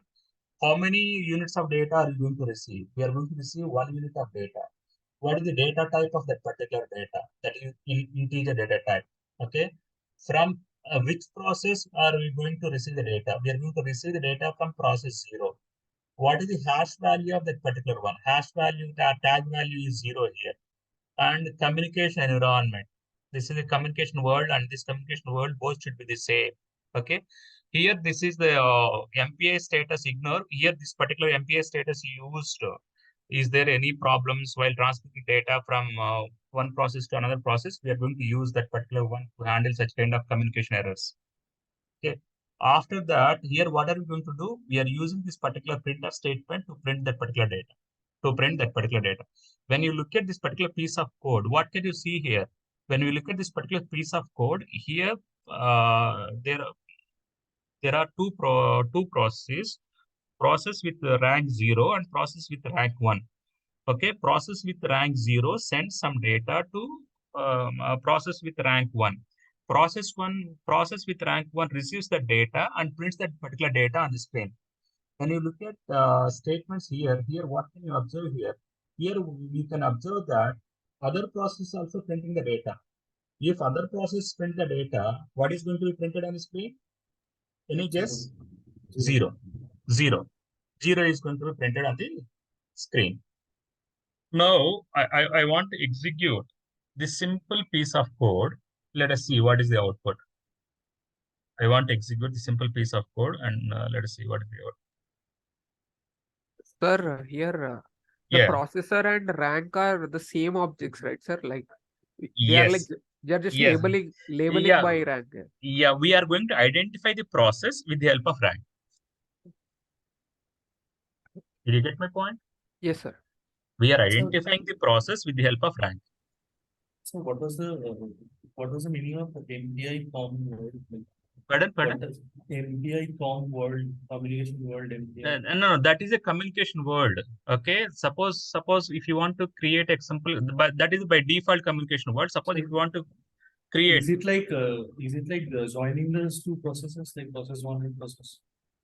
How many units of data are you going to receive? We are going to receive 1 unit of data. What is the data type of that particular data? That is integer data type. Okay. From which process are we going to receive the data? We are going to receive the data from process 0. What is the hash value of that particular one? Hash value, the tag value is 0 here. And communication environment. This is the communication world, and this communication world both should be the same. Okay. Here, this is the MPI status ignore. Here, this particular MPI status used. Is there any problems while transmitting data from one process to another process? We are going to use that particular one to handle such kind of communication errors. Okay. After that, here, what are we going to do? We are using this particular printf statement to print that particular data. When you look at this particular piece of code, what can you see here? When you look at this particular piece of code, here there are two processes, process with rank 0 and process with rank 1. Okay, process with rank 0 sends some data to process with rank 1. Process with rank 1 receives the data and prints that particular data on the screen. When you look at statements here, what can you observe here? Here we can observe that other process also printing the data. If other process print the data, what is going to be printed on the screen? Any guess? Zero. Zero. Zero is going to be printed on the screen. Now, I want to execute this simple piece of code. Let us see what is the output. I want to execute the simple piece of code, and let us see what is the output. Sir, here the Yeah. processor and rank are the same objects, right, sir? Like they are like Yes. they are just Yes. labeling Yeah. by rank. Yeah. We are going to identify the process with the help of rank. Did you get my point? Yes, sir. We are identifying the process with the help of rank. So what was the meaning of the MPI form? Pardon? What does MPI communication world MPI? No, that is a communication word. Okay. Suppose if you want to create example, but that is by default communication word. Suppose if you want to create. Is it like joining those two processes, like process one and process?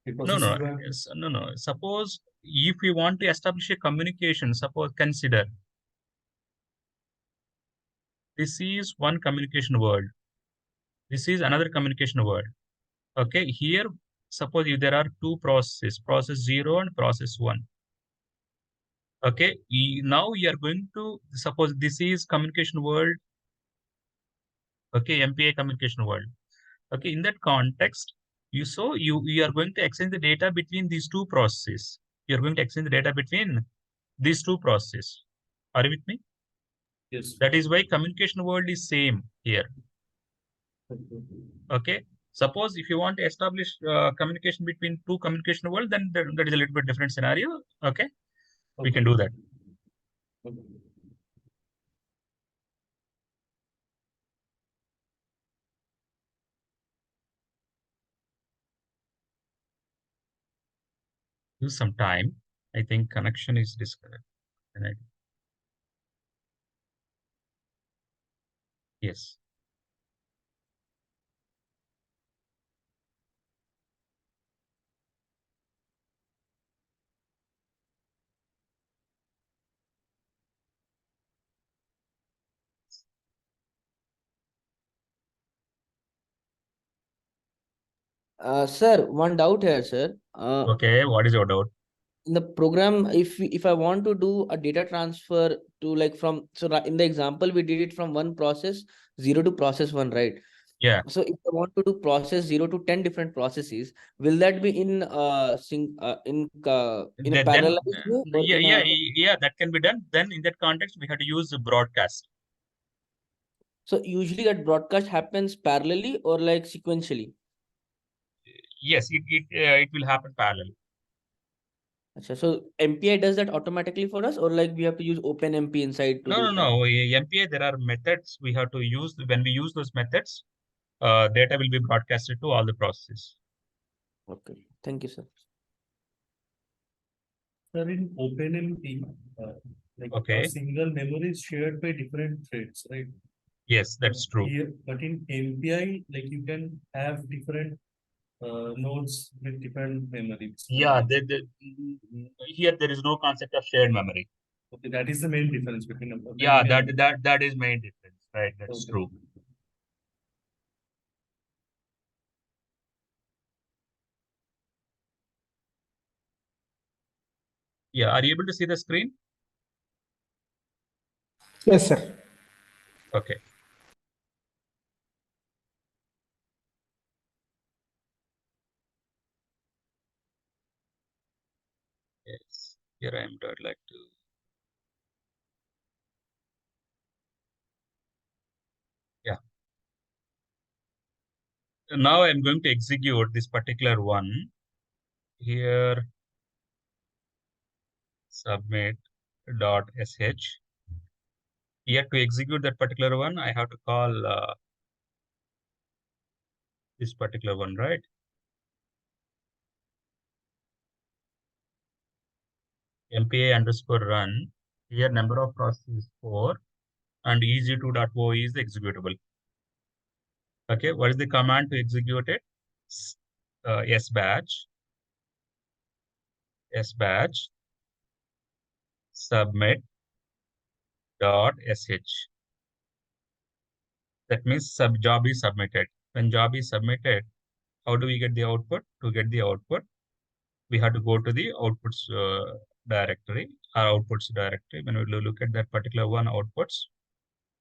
No. Suppose if we want to establish a communication, suppose consider this is one communication word. This is another communication word. Okay. Here, suppose if there are two processes, process 0 and process 1. Okay. Now you are going to suppose this is communication word. Okay. MPI communication word. Okay. In that context, you are going to exchange the data between these two processes. You are going to exchange the data between these two processes. Are you with me? Yes. That is why communication word is same here. Okay. Suppose if you want to establish communication between two communication world, then that is a little bit different scenario. Okay. We can do that. Okay. Use some time. I think connection is disconnected. Yes. Sir, one doubt here, sir. Okay. What is your doubt? In the program, if I want to do a data transfer to like from in the example we did it from one process 0 to process 1, right? Yeah. So if I want to do process 0 to 10 different processes, will that be in a parallel way or Yeah, that can be done. Then in that context, we have to use the broadcast. So usually that broadcast happens parallelly or like sequentially? Yes, it will happen parallel. So MPI does that automatically for us, or like we have to use OpenMP inside to do that? No. MPI, there are methods we have to use. When we use those methods, data will be broadcasted to all the processes. Okay, thank you, sir. Sir, in OpenMP, like Okay. a single memory is shared by different threads, right? Yes, that's true. But in MPI, like you can have different nodes with different memories. Yeah, here there is no concept of shared memory. Okay, that is the main difference between Yeah, OpenMP and that is main difference, right? That's okay. true. Yeah, are you able to see the screen? Yes, sir. Okay. Yes, here I am. I'd like to. Yeah. Now I'm going to execute this particular one. Here, submit.sh. Here to execute that particular one, I have to call this particular one, right? MPI underscore run. Here number of processes is 4 and EG2.o is the executable. Okay, what is the command to execute it? sbatch submit.sh. That means job is submitted. When job is submitted, how do we get the output? To get the output, we have to go to the outputs directory, our outputs directory. When we look at that particular one, outputs,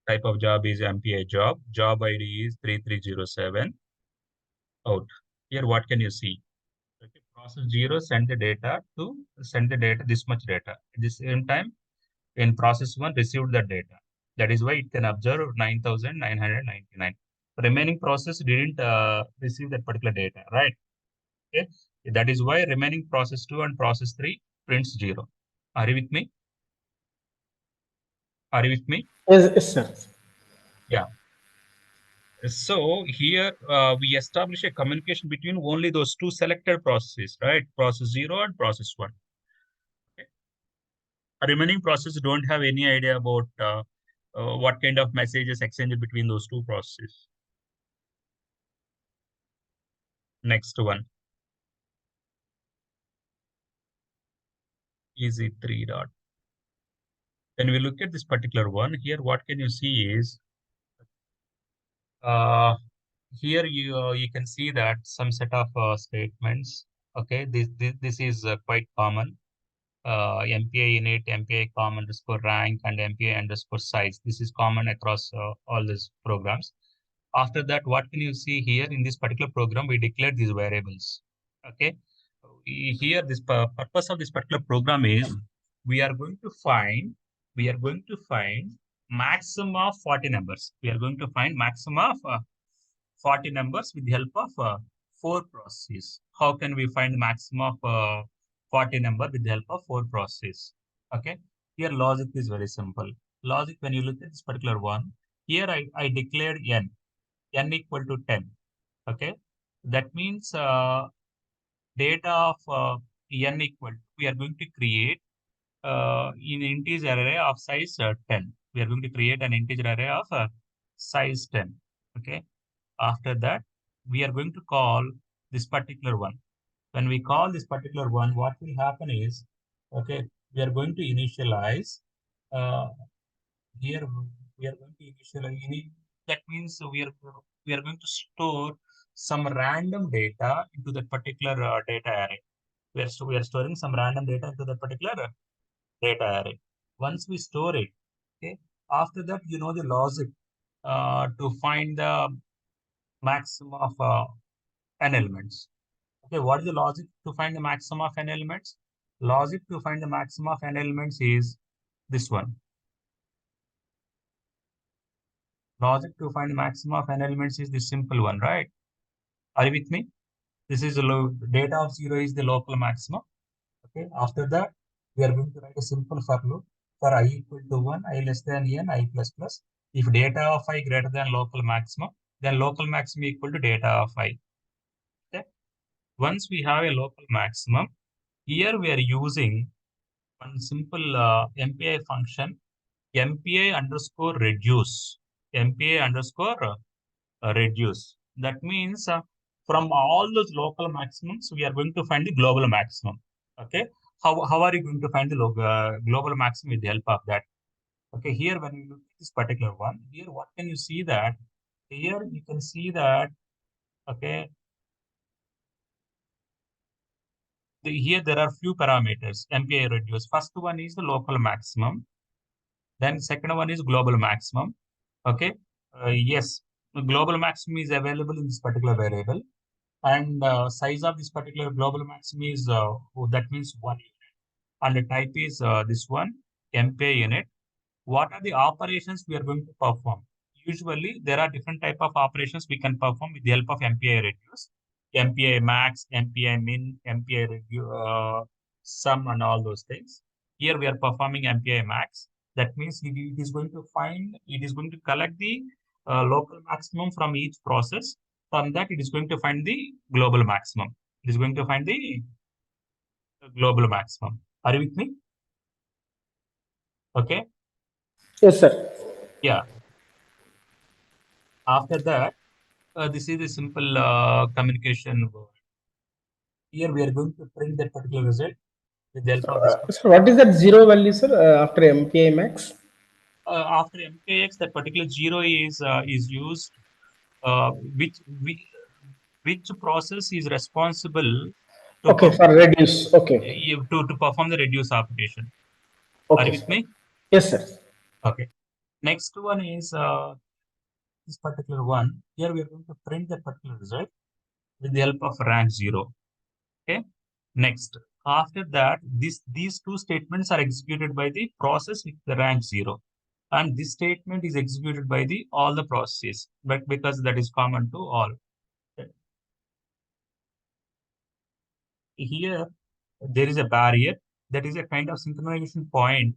type of job is MPI job ID is 3307, out. Here, what can you see? Okay, process 0 send the data, this much data. At the same time, in process 1 received the data. That is why it can observe 9,999. Remaining process didn't receive that particular data, right? Okay. That is why remaining process 2 and process 3 prints 0. Are you with me? Are you with me? Yes, sir. Yeah. So here we establish a communication between only those two selected processes, right? Process 0 and process 1. Okay. Remaining processes don't have any idea about what kind of messages exchanged between those two processes. Next one. Easy 3 dot. When we look at this particular one here, what can you see is here you can see that some set of statements. Okay, this is quite common. MPI init, MPI com underscore rank, and MPI underscore size. This is common across all these programs. After that, what can you see here in this particular program? We declared these variables. Okay. Here, this purpose of this particular program is we are going to find maximum of 40 numbers. We are going to find maximum of 40 numbers with the help of 4 processes. How can we find maximum of 40 number with the help of 4 processes? Okay. Here logic is very simple. Logic, when you look at this particular one, here I declared n equal to 10. Okay. That means data of n equal, we are going to create in integer array of size 10. We are going to create an integer array of size 10. Okay. After that, we are going to call this particular one. When we call this particular one, what will happen is, okay, we are going to initialize. Here we are going to initialize. That means we are going to store some random data into that particular data array. We are storing some random data into that particular data array. Once we store it, okay, after that, you know the logic to find the maximum of n elements. Okay, what is the logic to find the maximum of n elements? Logic to find the maximum of n elements is this one. Logic to find the maximum of n elements is this simple one, right? Are you with me? This is the data of 0 is the local maximum. Okay, after that, we are going to write a simple for loop for I equal to 1, I less than n, I plus plus. If data of I greater than local maximum, then local maximum equal to data of I. Okay. Once we have a local maximum, here we are using one simple MPI function, MPI underscore reduce. MPI underscore reduce. That means from all those local maximums, we are going to find the global maximum. Okay. How are you going to find the global maximum with the help of that? Okay. Here, when we look at this particular one, here, what can you see that? Here, you can see that, okay, here there are few parameters, MPI reduce. First one is the local maximum. Then second one is global maximum. Okay. Yes, the global maximum is available in this particular variable. And size of this particular global maximum is, that means 1 unit. And the type is this one, MPI unit. What are the operations we are going to perform? Usually, there are different type of operations we can perform with the help of MPI reduce, MPI max, MPI min, MPI sum, and all those things. Here we are performing MPI max. That means it is going to collect the local maximum from each process. From that, it is going to find the global maximum. It is going to find the global maximum. Are you with me? Okay. Yes, sir. Yeah. After that, this is a simple communication word. Here we are going to print that particular result with the help of this. So what is that zero value, sir, after MPI max? After MKX, that particular 0 is used. Uh, which which process is responsible to Okay, for reduce. Okay. to perform the reduce operation? Are you Okay, with sir. me? Yes, sir. Okay. Next one is this particular one. Here we are going to print that particular result with the help of rank 0. Okay. Next, after that, these two statements are executed by the process with the rank 0. And this statement is executed by the all the processes, but because that is common to all. Here, there is a barrier. That is a kind of synchronization point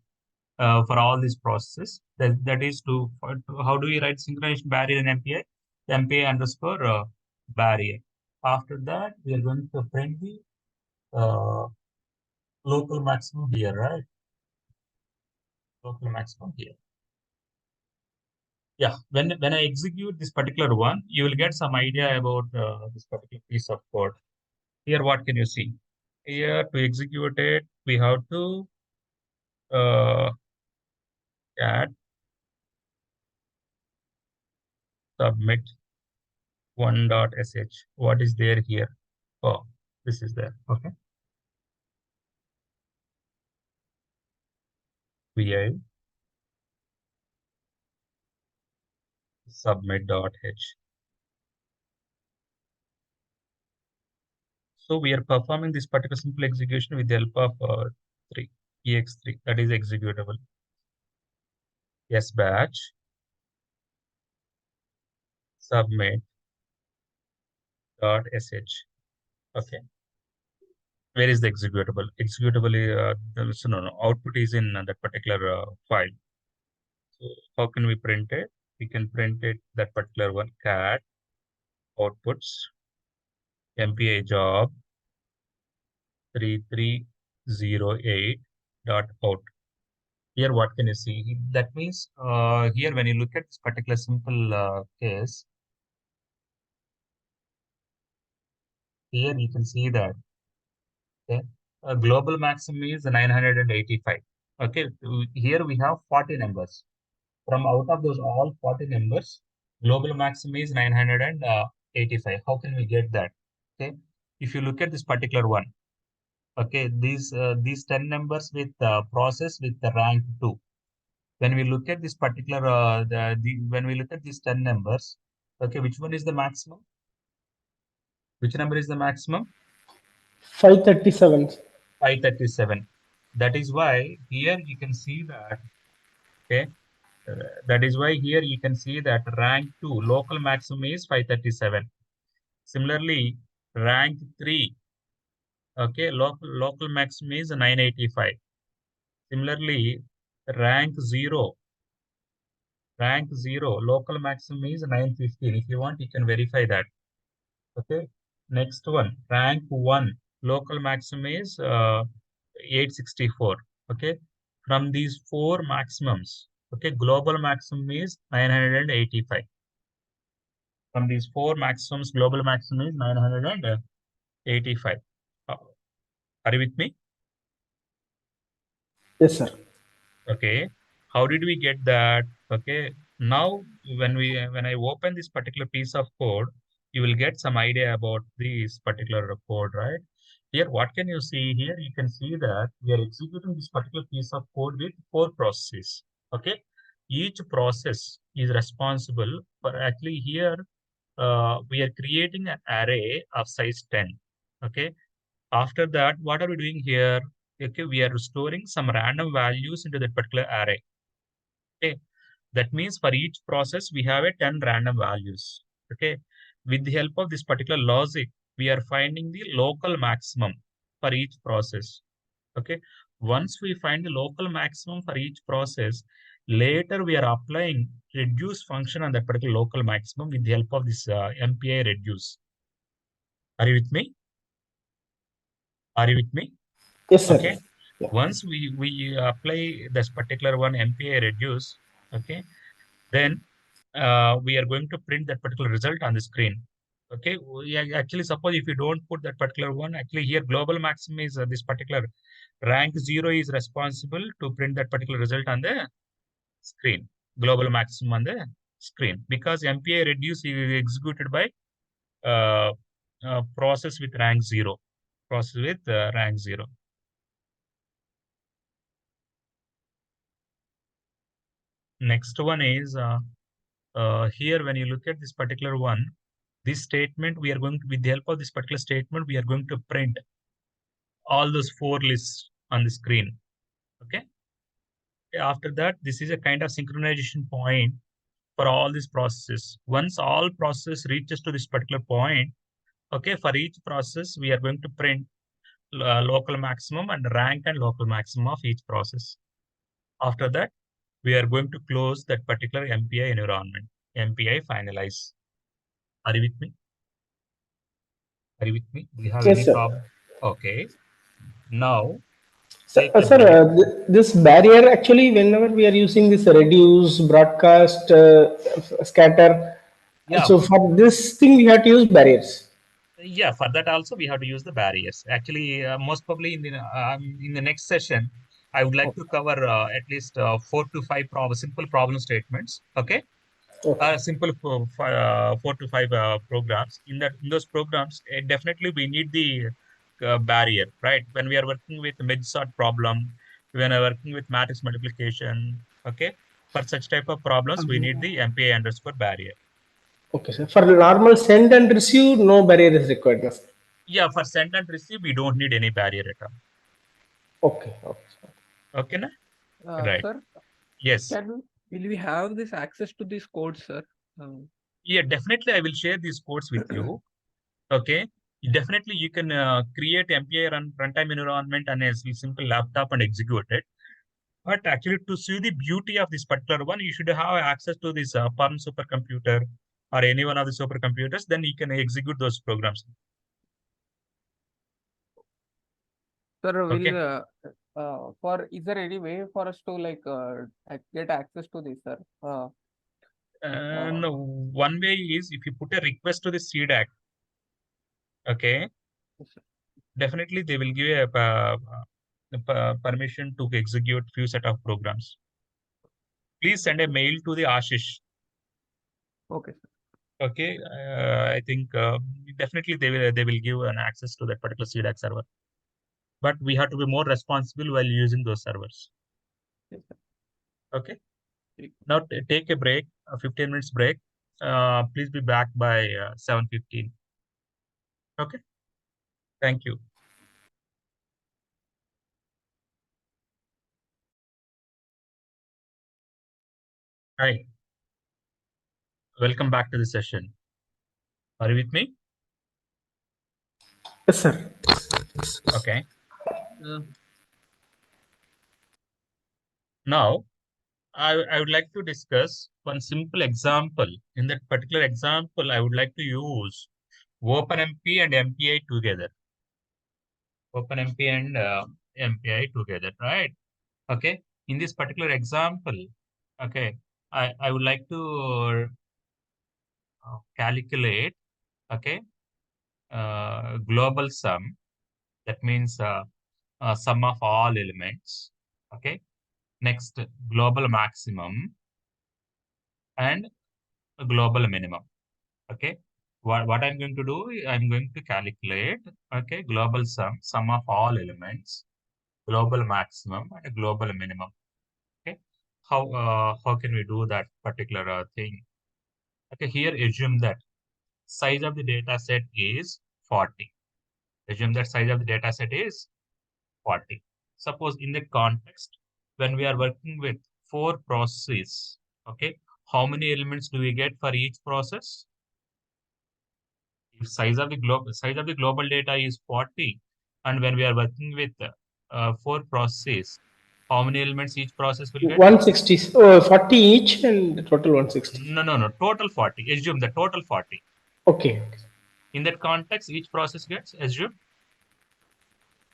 for all these processes. That is how do we write synchronization barrier in MPI? MPI underscore barrier. After that, we are going to print the local maximum here, right? Local maximum here. Yeah, when I execute this particular one, you will get some idea about this particular piece of code. Here, what can you see? Here, to execute it, we have to add submit one.sh. What is there here? Oh, this is there. Okay. vi submit.h. So we are performing this particular simple execution with the help of 3 ex3, that is executable. Yes, batch submit.sh. Okay. Where is the executable? Executable, no, output is in that particular file. So how can we print it? We can print it that particular one, cat outputs MPI job 3308.out. Here, what can you see? That means here, when you look at this particular simple case, here you can see that okay, global maximum is 985. Okay, here we have 40 numbers. From out of those all 40 numbers, global maximum is 985. How can we get that? Okay, if you look at this particular one, okay, these 10 numbers with process with the rank 2. When we look at this particular when we look at these 10 numbers, okay, which one is the maximum? Which number is the maximum? 537. 537. That is why here you can see that, okay, that is why here you can see that rank 2 local maximum is 537. Similarly, rank 3, okay, local maximum is 985. Similarly, rank 0 local maximum is 915. If you want, you can verify that. Okay. Next one, rank 1, local maximum is 864. Okay. From these 4 maximums, okay, global maximum is 985. From these 4 maximums, global maximum is 985. Are you with me? Yes, sir. Okay. How did we get that? Okay. Now, when I open this particular piece of code, you will get some idea about this particular code, right? Here, what can you see? Here, you can see that we are executing this particular piece of code with 4 processes. Okay. Each process is responsible for actually here, we are creating an array of size 10. Okay. After that, what are we doing here? Okay, we are storing some random values into that particular array. Okay, that means for each process, we have a 10 random values. Okay, with the help of this particular logic, we are finding the local maximum for each process. Okay, once we find the local maximum for each process, later we are applying reduce function on that particular local maximum with the help of this MPI reduce. Are you with me? Are you with me? Yes, sir. Okay. Yeah. Once we apply this particular one MPI reduce, okay, then we are going to print that particular result on the screen. Okay. Actually, suppose if you don't put that particular one, actually here global maximum is this particular rank 0 is responsible to print that particular result on the screen. Global maximum on the screen because MPI reduce is executed by uh, process with rank 0. Process with rank 0. Next one is here when you look at this particular one, this statement we are going to, with the help of this particular statement, we are going to print all those 4 lists on the screen. Okay. After that, this is a kind of synchronization point for all these processes. Once all process reaches to this particular point, okay, for each process, we are going to print local maximum and rank and local maximum of each process. After that, we are going to close that particular MPI environment, MPI finalize. Are you with me? Are you with me? Do you have Yes, any sir. problem? Okay. Now So, take a sir, break. this barrier actually, whenever we are using this reduce, broadcast, scatter, Yeah, so for this thing we have to use barriers. yeah. For that also we have to use the barriers. Actually, most probably in the next session, I would like to cover at least 4 to 5 simple problem statements. Okay. Okay. Simple 4 to 5 programs. In those programs, definitely we need the barrier, right? When we are working with mid sort problem, when we are working with matrix multiplication, okay. For such type of problems, we need the MPI underscore barrier. Okay, sir. For normal send and receive, no barrier is required, no, sir. Yeah, for send and receive, we don't need any barrier at all. Okay. Okay. Okay, na? Right. Sir, Yes. will we have this access to this code, sir? Yeah, definitely. I will share these codes with you. Okay. Definitely, you can create MPI runtime environment on a simple laptop and execute it. But actually, to see the beauty of this particular one, you should have access to this Palm supercomputer or any one of the supercomputers. Then you can execute those programs. Sir, Okay. is there any way for us to like get access to this, sir? No, one way is if you put a request to the CDAC. Okay. Definitely, they will give you a permission to execute few set of programs. Please send a mail to the Ashish. Okay, sir. Okay, I think definitely they will give an access to that particular CDAC server. But we have to be more responsible while using those servers. Yes, sir. Okay. Now take a break, a 15 minutes break. Please be back by 7:15. Okay. Thank you. Hi. Welcome back to the session. Are you with me? Yes, sir. Okay. Now, I would like to discuss one simple example. In that particular example, I would like to use OpenMP and MPI together. OpenMP and MPI together, right? Okay. In this particular example, okay, I would like to calculate, okay, global sum. That means sum of all elements. Okay. Next, global maximum and global minimum. Okay. What I'm going to do, I'm going to calculate, okay, global sum of all elements, global maximum and a global minimum. Okay. How can we do that particular thing? Okay, here assume that size of the data set is 40. Assume that size of the data set is 40. Suppose in the context, when we are working with 4 processes, okay, how many elements do we get for each process? If size of the global data is 40, and when we are working with 4 processes, how many elements each process will get? 160, 40 each and total 160. No. Total 40. Assume the total 40. Okay. In that context, each process gets assumed.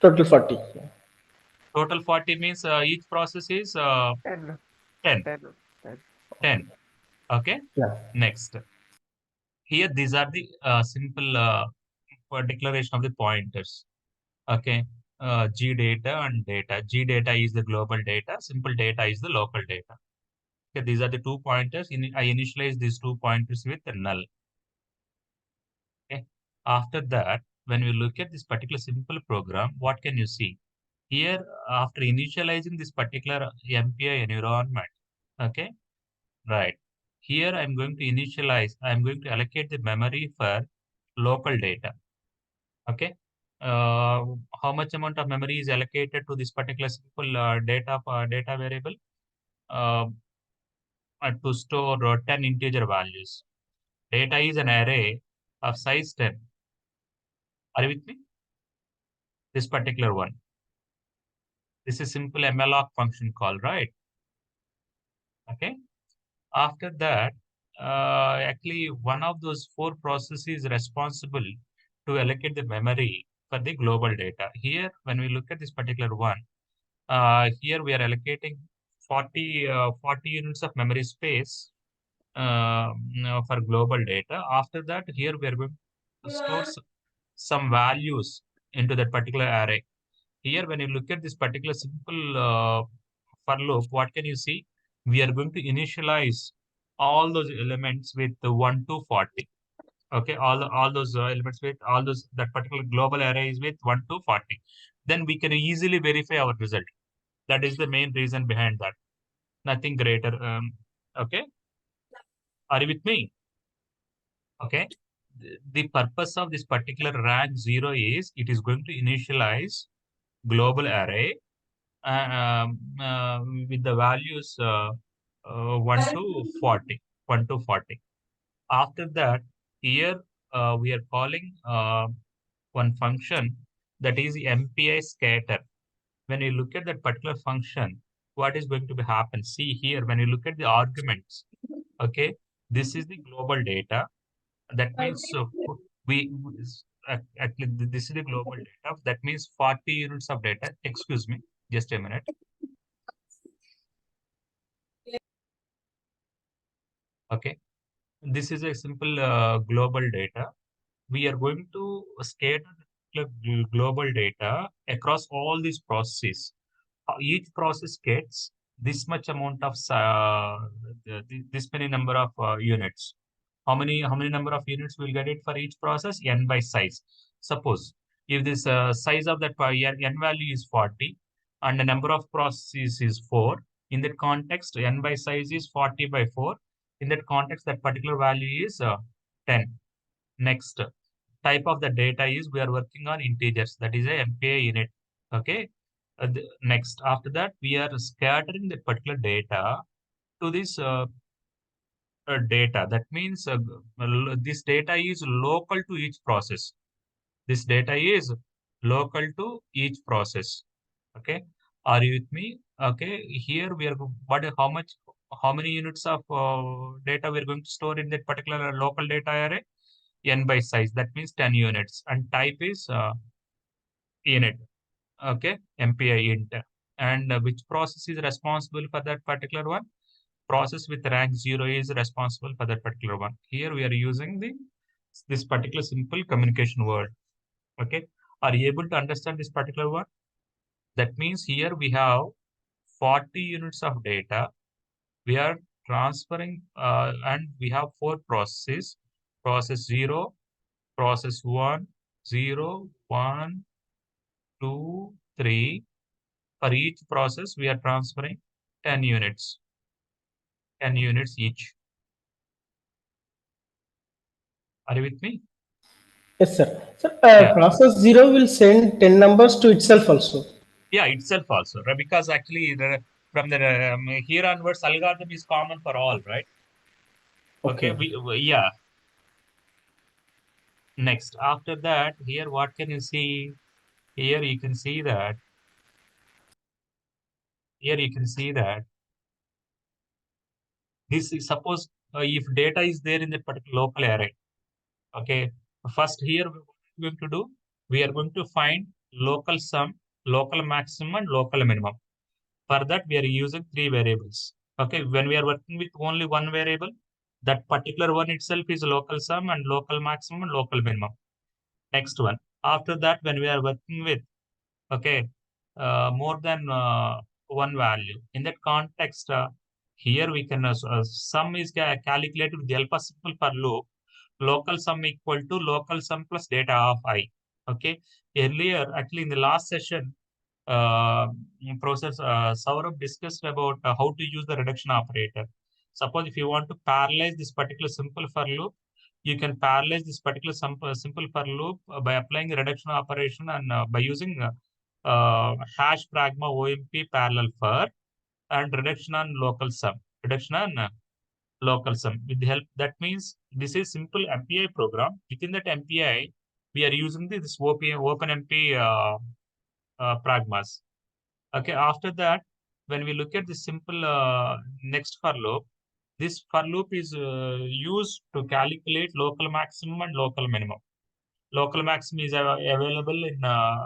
Total 40. Total 40 means each process is 10. 10. 10. 10. 10. Okay. Yeah. Next. Here, these are the simple declaration of the pointers. Okay. G data and data. G data is the global data. Simple data is the local data. Okay. These are the 2 pointers. I initialize these 2 pointers with null. Okay. After that, when we look at this particular simple program, what can you see? Here, after initializing this particular MPI environment, okay, right. Here, I'm going to allocate the memory for local data. Okay. How much amount of memory is allocated to this particular simple data variable? To store 10 integer values. Data is an array of size 10. Are you with me? This particular one. This is simple malloc function call, right? Okay. After that, actually one of those four processes is responsible to allocate the memory for the global data. Here, when we look at this particular one, here we are allocating 40 units of memory space for global data. After that, here we are going to store some values into that particular array. Here, when you look at this particular simple for loop, what can you see? We are going to initialize all those elements with the 1 to 40. Okay, all those elements with all those that particular global array is with 1 to 40. Then we can easily verify our result. That is the main reason behind that. Nothing greater. Okay, are you with me? Okay. The purpose of this particular rank 0 is it is going to initialize global array with the values 1 to 40. 1 to 40. After that, here we are calling one function that is MPI scatter. When you look at that particular function, what is going to be happen? See here, when you look at the arguments, okay, this is the global data. That means actually this is the global data. That means 40 units of data. Excuse me, just a minute. Okay, this is a simple global data. We are going to scatter the global data across all these processes. Each process gets this much amount of this many number of units. How many number of units we'll get it for each process? N by size. Suppose if this size of that n value is 40 and the number of processes is 4, in that context n by size is 40 by 4. In that context, that particular value is 10. Next type of the data is we are working on integers, that is a MPI unit. Okay. Next, after that, we are scattering the particular data to this data. That means this data is local to each process. This data is local to each process. Okay. Are you with me? Okay. Here we are, how many units of data we are going to store in that particular local data array? N by size. That means 10 units. And type is unit. Okay. MPI int. And which process is responsible for that particular one? Process with rank 0 is responsible for that particular one. Here we are using this particular simple communication word. Okay. Are you able to understand this particular one? That means here we have 40 units of data. We are transferring and we have 4 processes. Process 0, process 1, 0, 1, 2, 3. For each process, we are transferring 10 units. 10 units each. Are you with me? Yes, sir. So, Yeah. process 0 will send 10 numbers to itself also. Yeah, itself also, right? Because actually from the here onwards, algorithm is common for all, right? Okay. Okay. Yeah. Next, after that, here what can you see? Here you can see that. Here you can see that this is suppose if data is there in that particular local array. Okay. First here what we are going to do? We are going to find local sum, local maximum, and local minimum. For that, we are using 3 variables. Okay, when we are working with only one variable, that particular one itself is local sum and local maximum and local minimum. Next one. After that, when we are working with, okay, more than one value. In that context, here we can, sum is calculated with the help of simple for loop. Local sum equal to local sum plus data of I. Okay, earlier, actually in the last session, Professor Saurabh discussed about how to use the reduction operator. Suppose if you want to parallelize this particular simple for loop, you can parallelize this particular simple for loop by applying the reduction operation and by using hash pragma OMP parallel for and reduction on local sum. Reduction on local sum with the help. That means this is simple MPI program. Within that MPI, we are using this OpenMP pragmas. Okay, after that, when we look at the simple next for loop, This for loop is used to calculate local maximum and local minimum. Local maximum is available in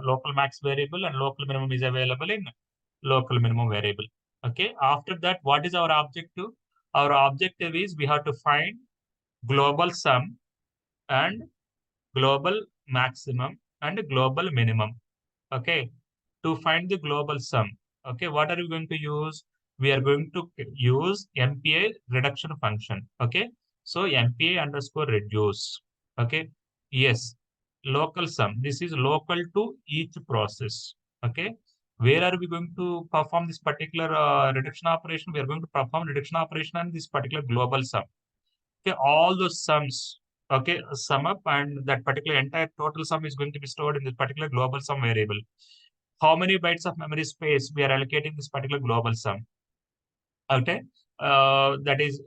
local max variable, and local minimum is available in local minimum variable. Okay. After that, what is our objective? Our objective is we have to find global sum and global maximum and global minimum. Okay. To find the global sum. Okay. What are we going to use? We are going to use MPI reduction function. Okay. So MPI underscore reduce. Okay. Yes. Local sum. This is local to each process. Okay. Where are we going to perform this particular reduction operation? We are going to perform reduction operation on this particular global sum. Okay. All those sums, okay, sum up, and that particular entire total sum is going to be stored in this particular global sum variable. How many bytes of memory space we are allocating this particular global sum? Okay. That is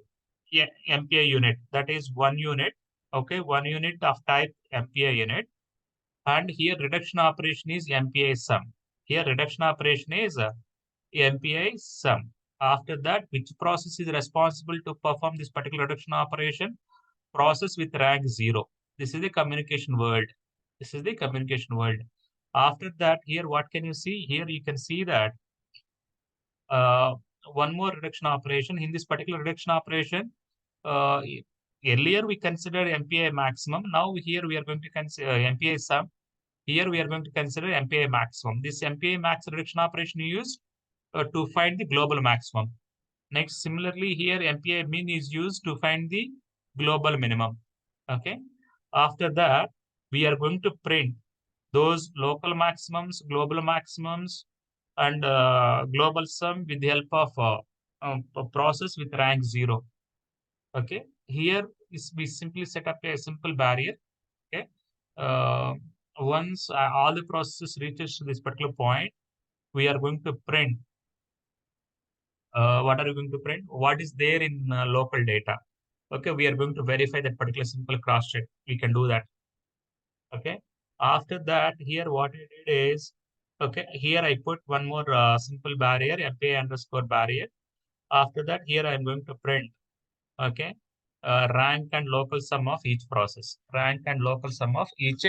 MPI unit. That is 1 unit. Okay. 1 unit of type MPI unit. And here reduction operation is MPI sum. Here reduction operation is MPI sum. After that, which process is responsible to perform this particular reduction operation? Process with rank 0. This is the communication world. This is the communication world. After that, here, what can you see? Here you can see that uh, one more reduction operation. In this particular reduction operation, uh, earlier we considered MPI maximum. Now here we are going to consider MPI sum. Here we are going to consider MPI maximum. This MPI max reduction operation used to find the global maximum. Next, similarly, here MPI min is used to find the global minimum. Okay. After that, we are going to print those local maximums, global maximums, and global sum with the help of a process with rank 0. Okay. Here is we simply set up a simple barrier. Okay. Once all the processes reaches to this particular point, we are going to print. What are you going to print? What is there in local data? Okay, we are going to verify that particular simple cross check. We can do that. Okay. After that, here what I did is, okay, here I put one more simple barrier, MPI underscore barrier. After that, here I'm going to print, okay, rank and local sum of each process. Rank and local sum of each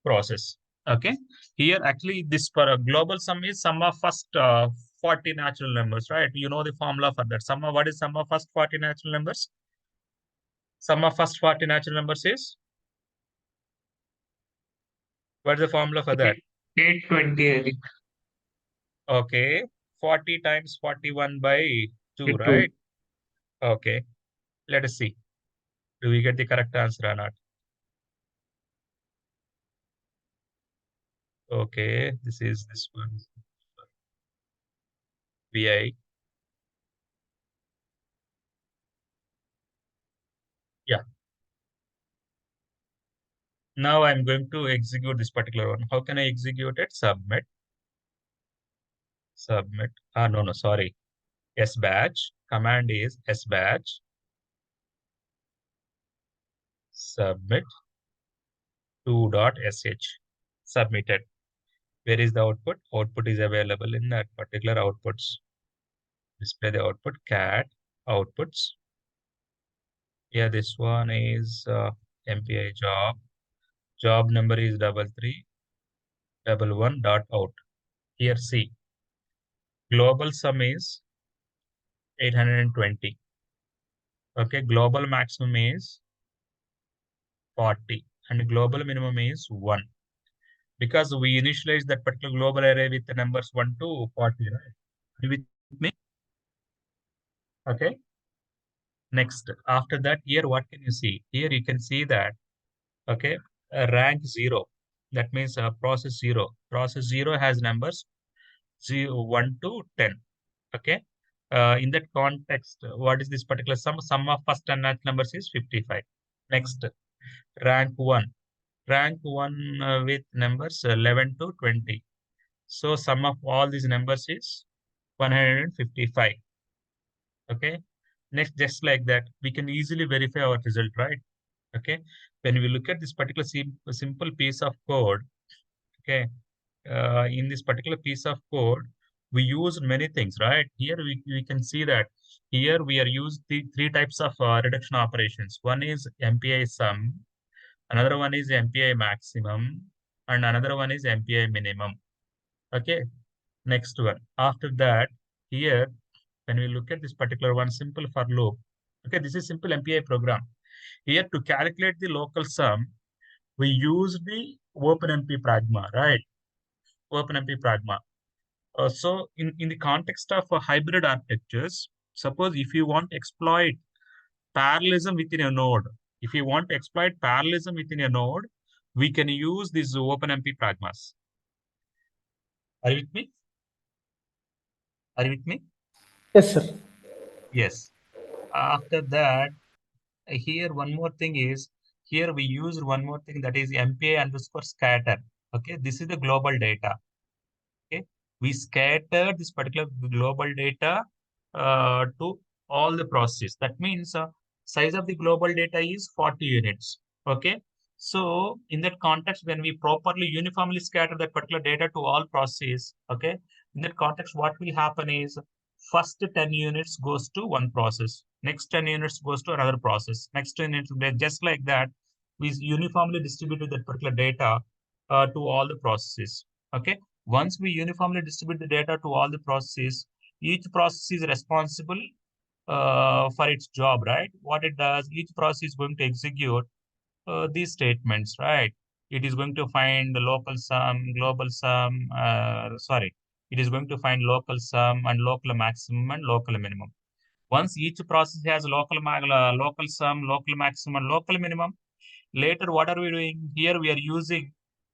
process. Okay. Here, actually, this for a global sum is sum of first 40 natural numbers, right? You know the formula for that. Sum of what is sum of first 40 natural numbers? Sum of first 40 natural numbers is? What's the formula for that? 820. Okay. 40 times 41 by 2, 2. right? Okay. Let us see. Do we get the correct answer or not? Okay. This is this one. VI. Yeah. Now I'm going to execute this particular one. How can I execute it? Submit. Submit. Ah, no, sorry. SBatch. Command is SBatch. Submit 2.sh. Submitted. Where is the output? Output is available in that particular outputs. Display the output. Cat outputs. Yeah, this one is MPI job. Job number is 3311.out. Here see. Global sum is 820. Okay, global maximum is 40 and global minimum is 1. Because we initialize that particular global array with the numbers 1 to 40, right? Are you with me? Okay. Next, after that, here what can you see? Here you can see that, okay, rank 0. That means process 0. Process 0 has numbers 0, 1 to 10. Okay. In that context, what is this particular sum? Sum of first and nth numbers is 55. Next, rank 1. Rank 1 with numbers 11 to 20. So sum of all these numbers is 155. Okay. Next, just like that, we can easily verify our result, right? Okay. When we look at this particular simple piece of code, okay, in this particular piece of code, we use many things, right? Here we can see that here we are used the three types of reduction operations. One is MPI sum, another one is MPI maximum, and another one is MPI minimum. Okay, next one. After that, here, when we look at this particular one, simple for loop. Okay, this is simple MPI program. Here to calculate the local sum, we use the OpenMP pragma, right? OpenMP pragma. So in the context of hybrid architectures, suppose if you want to exploit parallelism within a node, if you want to exploit parallelism within a node, we can use these OpenMP pragmas. Are you with me? Are you with me? Yes, sir. Yes. After that, here one more thing is, here we use one more thing, that is MPI underscore scatter. Okay, this is the global data. Okay, we scatter this particular global data to all the processes. That means size of the global data is 40 units. Okay, so in that context, when we properly uniformly scatter that particular data to all processes, okay, in that context, what will happen is first 10 units goes to one process, next 10 units goes to another process, next 10 units, just like that, we uniformly distributed that particular data to all the processes. Okay, once we uniformly distribute the data to all the processes, each process is responsible for its job, right? What it does, each process is going to execute these statements, right? It is going to find the local sum, global sum, it is going to find local sum and local maximum and local minimum. Once each process has local sum, local maximum, and local minimum, later, what are we doing? Here we are using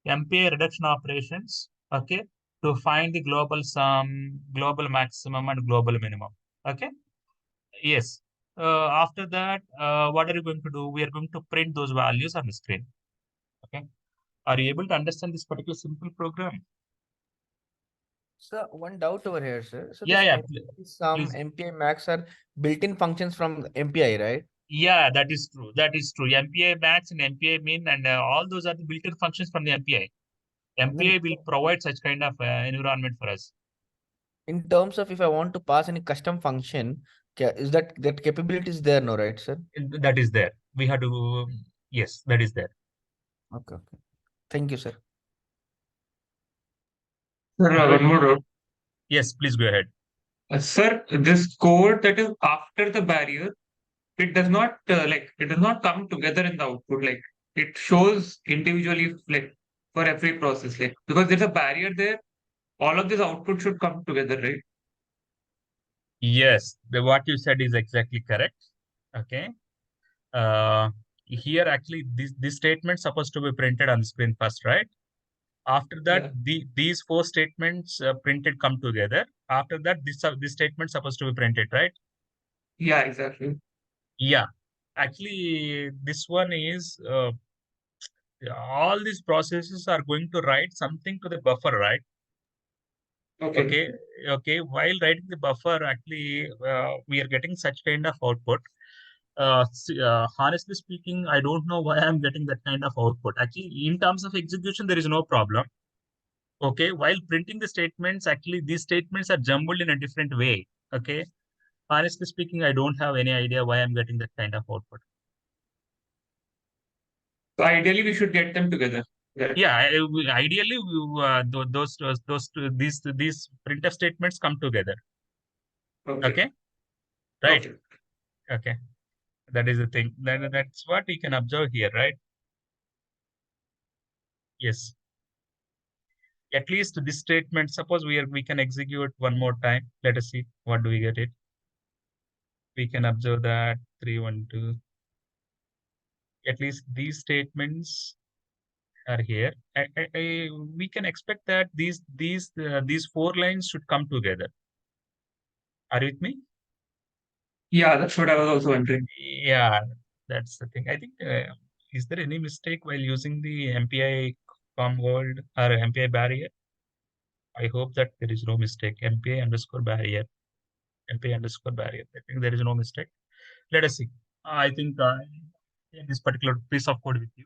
MPI reduction operations, okay, to find the global sum, global maximum, and global minimum. Okay. Yes. After that, what are you going to do? We are going to print those values on the screen. Okay. Are you able to understand this particular simple program? So one doubt over here, sir. So Yeah, this yeah. MPI sum, Please. MPI max are built-in functions from MPI, right? Yeah, that is true. That is true. MPI max and MPI min and all those are the built-in functions from the MPI. And then MPI will provide such kind of environment for us. in terms of if I want to pass any custom function, is that capability is there, no, right, sir? That is there. We have to, yes, that is there. Okay, okay. Thank you, sir. Sir, one more doubt. Yes, please go ahead. Sir, this code that is after the barrier, it does not it does not come together in the output. Like it shows individually, like for every process, like because there's a barrier there, all of this output should come together, right? Yes, what you said is exactly correct. Okay. Here actually this statement supposed to be printed on the screen first, right? After that, Yeah. these four statements printed come together. After that, this statement supposed to be printed, right? Yeah, exactly. Yeah. Actually, this one is all these processes are going to write something to the buffer, right? Okay. Okay, okay. While writing the buffer, actually, we are getting such kind of output. Honestly speaking, I don't know why I'm getting that kind of output. Actually, in terms of execution, there is no problem. Okay, while printing the statements, actually, these statements are jumbled in a different way. Okay, honestly speaking, I don't have any idea why I'm getting that kind of output. So ideally, we should get them together. Yeah. Yeah, ideally, these printf statements come together. Okay. Okay, right. Okay. Okay. That is the thing. That's what we can observe here, right? Yes. At least this statement, suppose we can execute one more time. Let us see what do we get it. We can observe that 312. At least these statements are here. We can expect that these four lines should come together. Are you with me? Yeah, that's what I was also wondering. Yeah, that's the thing. I think, is there any mistake while using the MPI world or MPI barrier? I hope that there is no mistake. MPI underscore barrier. MPI underscore barrier. I think there is no mistake. Let us see. I think in this particular piece of code with you,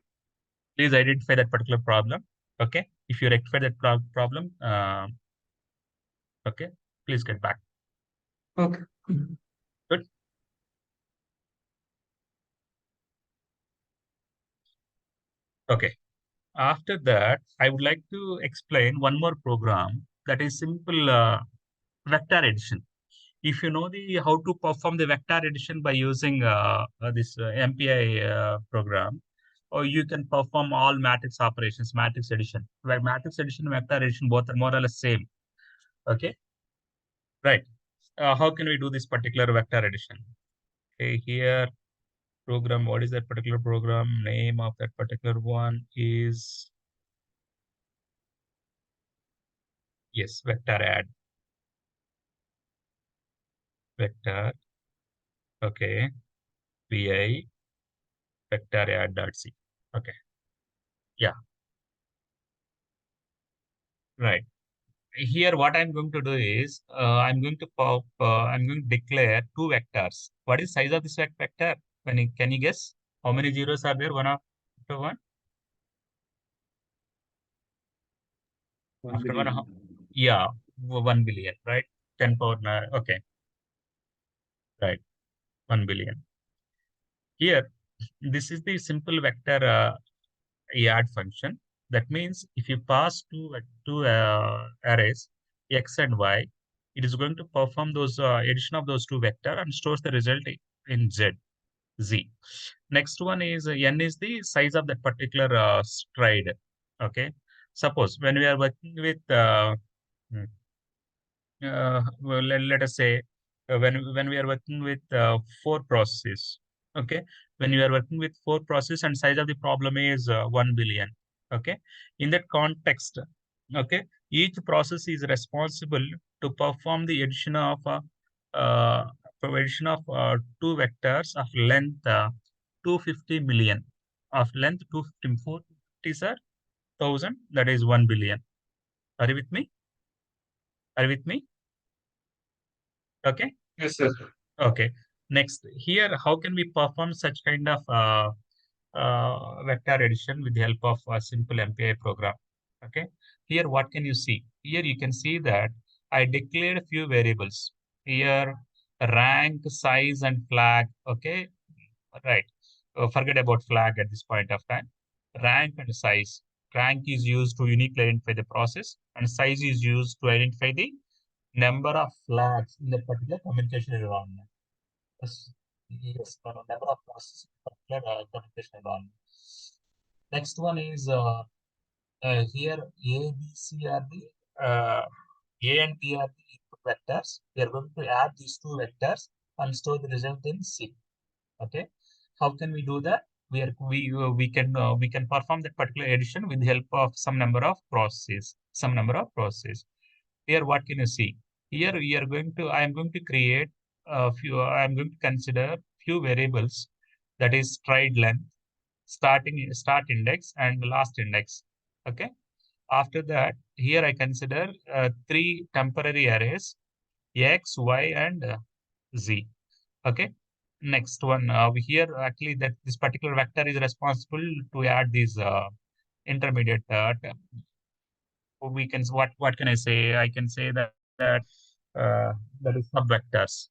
please identify that particular problem. Okay. If you rectify that problem, okay, Please get back. Okay. Good. Okay. After that, I would like to explain one more program that is simple vector addition. If you know the how to perform the vector addition by using this MPI program, or you can perform all matrix operations, matrix addition. Where matrix addition and vector addition both are more or less same. Okay, right. How can we do this particular vector addition? Okay, here program. What is that particular program? Name of that particular one is yes, vector add. Vector. Okay, vi vector add.c. Okay, yeah, right. Here what I'm going to do is I'm going to declare two vectors. What is size of this vector? Can you guess how many zeros are there? One after one? After one, yeah, 1 billion, right? 10 power 9. Okay, right, 1 billion. Here, this is the simple vector add function. That means if you pass two arrays x and y, it is going to perform those addition of those two vector and stores the result in z. Next one is n is the size of that particular stride. Okay, suppose when we are working with hmm, well, let us say when we are working with four processes. Okay, when you are working with four processes and size of the problem is 1 billion. Okay, in that context, okay, each process is responsible to perform the addition of uh, two vectors of length 250 million, of length 250, 450 sir, 1000, that is 1 billion. Are you with me? Are you with me? Okay. Yes, sir. Okay. Next, here, how can we perform such kind of vector addition with the help of a simple MPI program? Okay. Here, what can you see? Here, you can see that I declared a few variables. Here, rank, size, and flag. Okay. Right. Forget about flag at this point of time. Rank and size. Rank is used to uniquely identify the process, and size is used to identify the number of flags in that particular communication environment. Yes, yes, number of processes in particular communication environment. Next one is here A, B, C are the A and B are the input vectors. We are going to add these two vectors and store the result in C. Okay, how can we do that? We can perform that particular addition with the help of some number of processes. Some number of processes. Here, what can you see? Here we are going to, I am going to create a few, I am going to consider few variables, that is stride length, start index and last index. Okay. After that, here I consider three temporary arrays, X, Y, and Z. Okay. Next one, here actually that this particular vector is responsible to add these intermediate we can what can I say? I can say that that is subvectors.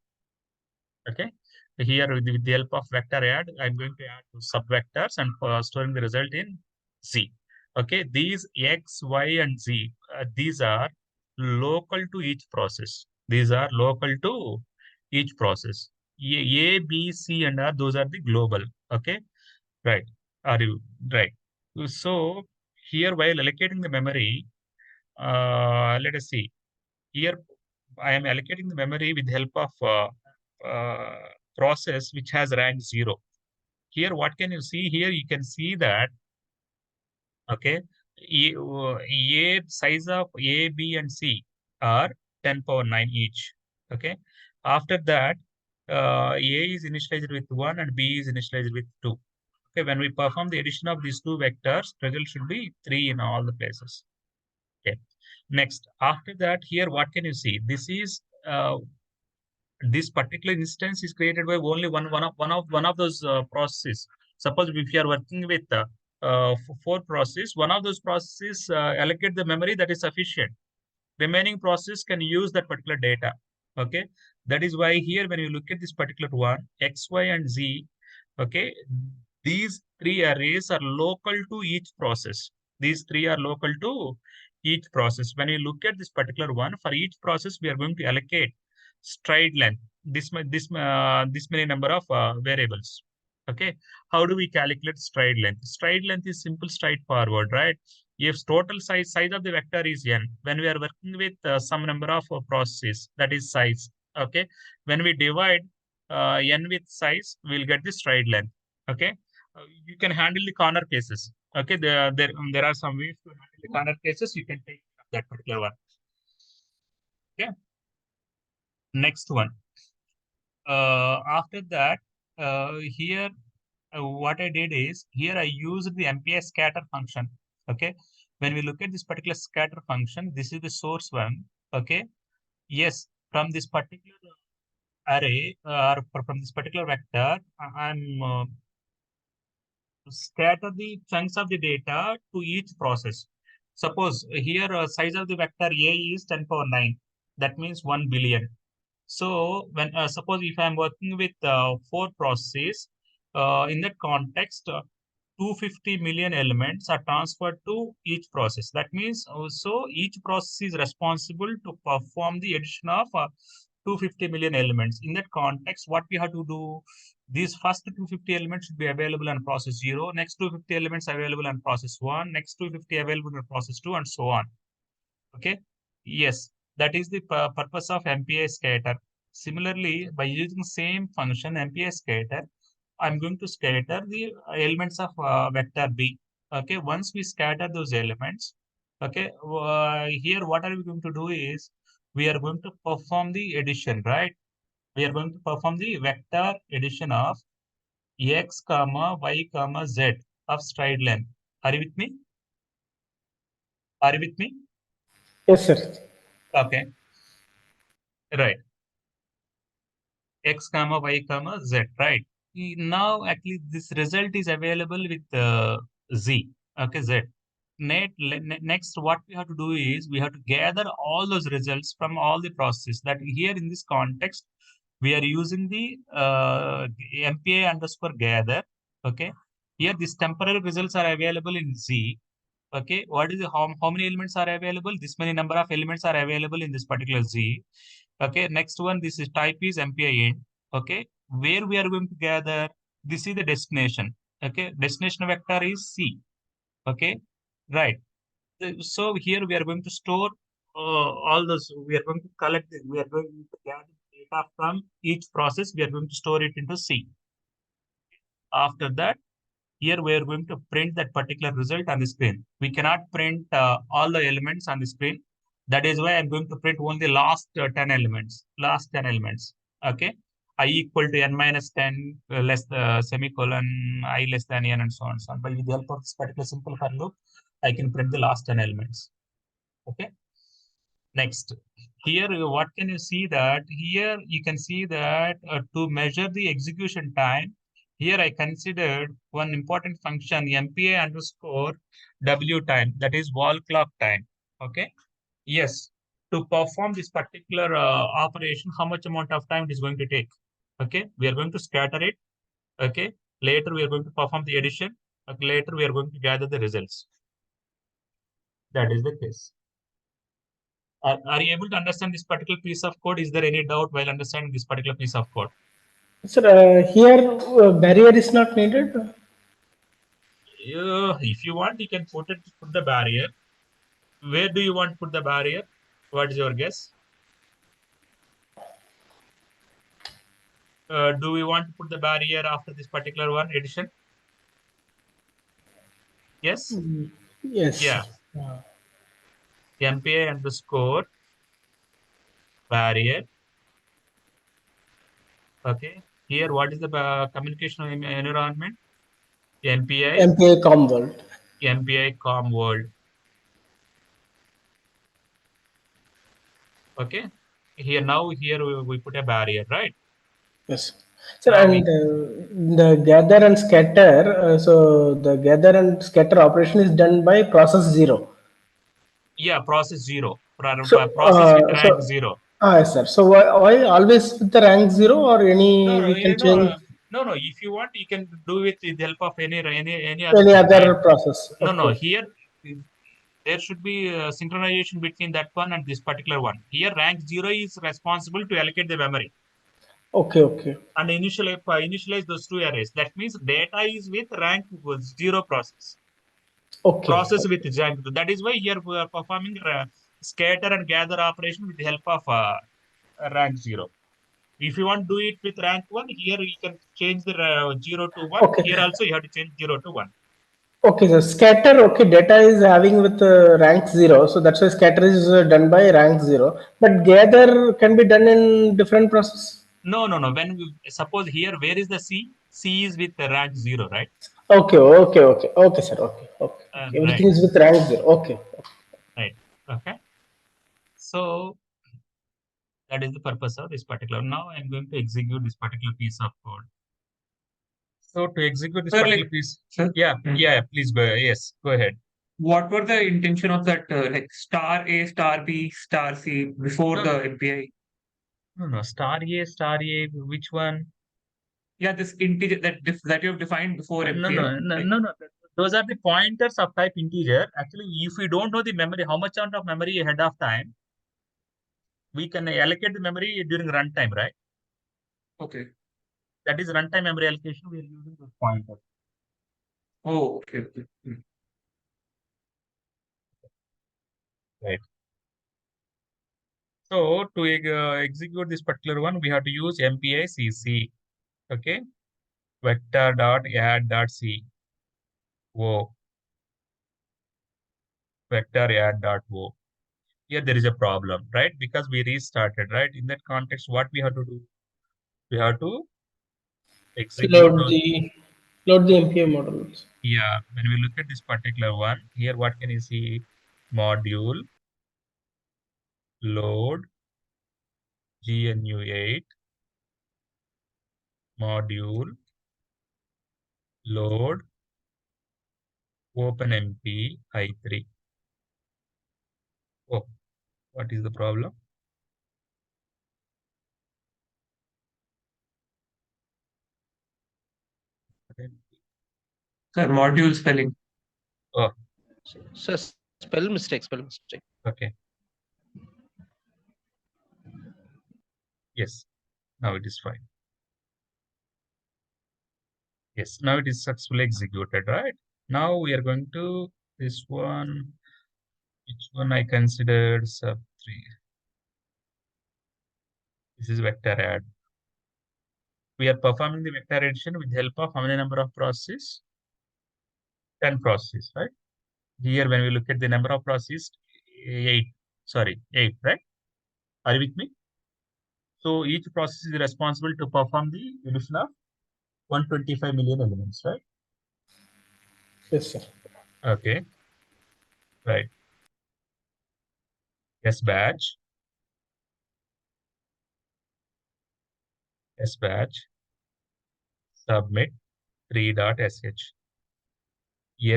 Okay. Here with the help of vector add, I'm going to add subvectors and storing the result in Z. Okay. These X, Y, and Z, these are local to each process. These are local to each process. A, B, C, and R, those are the global. Okay. Right. Are you right? So here, while allocating the memory, let us see. Here, I am allocating the memory with the help of process which has rank 0. Here, what can you see? Here, you can see that, okay, A size of A, B, and C are 10 power 9 each. Okay. After that, A is initialized with 1 and B is initialized with 2. Okay. When we perform the addition of these two vectors, result should be 3 in all the places. Okay. Next, after that, here, what can you see? This particular instance is created by only one of those processes. Suppose if you are working with four processes, one of those processes allocate the memory that is sufficient. remaining process can use that particular data. Okay, that is why here when you look at this particular one, X, Y, and Z, okay, these three arrays are local to each process. These three are local to each process. When you look at this particular one, for each process, we are going to allocate stride length, this many number of variables. Okay, how do we calculate stride length? Stride length is simple, straightforward, right? If total size of the vector is n, when we are working with some number of processes, that is size. Okay, when we divide n with size, we'll get the stride length. Okay, you can handle the corner cases. Okay, there are some ways to handle the corner cases. You can take that particular one. Okay, next one. After that, here what I did is here I used the MPI scatter function. Okay, when we look at this particular scatter function, this is the source one. Okay, yes, from this particular array or from this particular vector, I'm scatter the chunks of the data to each process. Suppose here size of the vector A is 10 power 9. That means 1 billion. So when suppose if I'm working with 4 processes, in that context, 250 million elements are transferred to each process. That means also each process is responsible to perform the addition of 250 million elements. In that context, what we have to do, these first 250 elements should be available on process 0, next 250 elements available on process 1, next 250 available on process 2, and so on. Okay, yes, that is the purpose of MPI scatter. Similarly, by using same function MPI scatter, I'm going to scatter the elements of vector B. Okay, once we scatter those elements, okay, here what are we going to do is we are going to perform the addition, right? We are going to perform the vector addition of X comma Y comma Z of stride length. Are you with me? Are you with me? Yes, sir. Okay, right. X comma Y comma Z, right? Now actually this result is available with Z. Okay, Z. Next, what we have to do is we have to gather all those results from all the processes. That here in this context, we are using the MPI underscore gather. Okay, here these temporary results are available in Z. Okay, what is the, how many elements are available? This many number of elements are available in this particular Z. Okay, next one, this is type is MPI int. Okay, where we are going to gather, this is the destination. Okay, destination vector is C. Okay, right. So here we are going to store all those, we are going to collect, we are going to gather data from each process, we are going to store it into C. After that, here we are going to print that particular result on the screen. We cannot print all the elements on the screen. That is why I'm going to print only last 10 elements. Last 10 elements. Okay. I equal to n minus 10 less the semicolon, I less than n, and so on and so on. But with the help of this particular simple for loop, I can print the last 10 elements. Okay. Next, here what can you see that here you can see that to measure the execution time, here I considered one important function MPI underscore W time, that is wall clock time. Okay. Yes. To perform this particular operation, how much amount of time it is going to take? Okay. We are going to scatter it. Okay. Later we are going to perform the addition. Okay. Later we are going to gather the results. That is the case. Are you able to understand this particular piece of code? Is there any doubt while understanding this particular piece of code? Sir, here barrier is not needed. If you want, you can put the barrier. Where do you want to put the barrier? What is your guess? Do we want to put the barrier after this particular one addition? Yes? Yes. Yeah. MPI underscore barrier. Okay. Here, what is the communication environment? MPI. MPI com world. MPI com world. Okay. Here now we put a barrier, right? Yes. So Now and the gather and scatter. So the gather and scatter operation is done by process 0. yeah, process 0. process with rank 0. Yes, sir. So why always with the rank 0 or any No, we can change no. If you want, you can do it with the help of any other any thing. other process? No. Okay. Here there should be synchronization between that one and this particular one. Here, rank 0 is responsible to allocate the memory Okay. and initialize those two arrays. That means data is with rank 0 process. Okay. With rank. That is why here we are performing scatter and gather operation with the help of rank 0. If you want to do it with rank 1, here you can change the 0 to 1. Okay. Here also you have to change 0 to 1. Okay, so scatter, okay, data is having with rank 0, so that's why scatter is done by rank 0. But gather can be done in different process. No. When we suppose here, where is the C? C is with the rank 0, right? Okay, sir. Okay. Right. Everything is with rank 0. Okay. Right. Okay. So that is the purpose of this particular. Now I'm going to execute this particular piece of code. So to execute this Sir, particular like, piece, sir, yeah, please go. Yes, go ahead. what were the intention of that like star A, star B, star C before No. the MPI? No. Star A, which one? Yeah, this integer that you have defined before MPI. No. Those are the pointers of type integer. Actually, if we don't know the memory, how much amount of memory ahead of time, we can allocate the memory during runtime, right? Okay. That is runtime memory allocation. We are using those pointers. Oh, okay. Right. So to execute this particular one, we have to use MPI CC. Okay. Vector dot add dot C. O. Vector add dot O. Here there is a problem, right? Because we restarted, right? In that context, what we have to do? We have to execute those. Load the MPI models. Yeah, when we look at this particular one, here what can you see? Module, load, GNU8, module, load, OpenMP i3. Oh, what is the problem? Sir, module spelling. Oh, So spell mistake. okay. Yes, now it is fine. Yes, now it is successfully executed, right? Now we are going to this one. Which one I considered sub 3? This is vector add. We are performing the vector addition with the help of how many number of processes? 10 processes, right? Here, when we look at the number of processes, 8, right? Are you with me? So each process is responsible to perform the addition of 125 million elements, right? Yes, sir. Okay, right. S batch, submit 3.sh,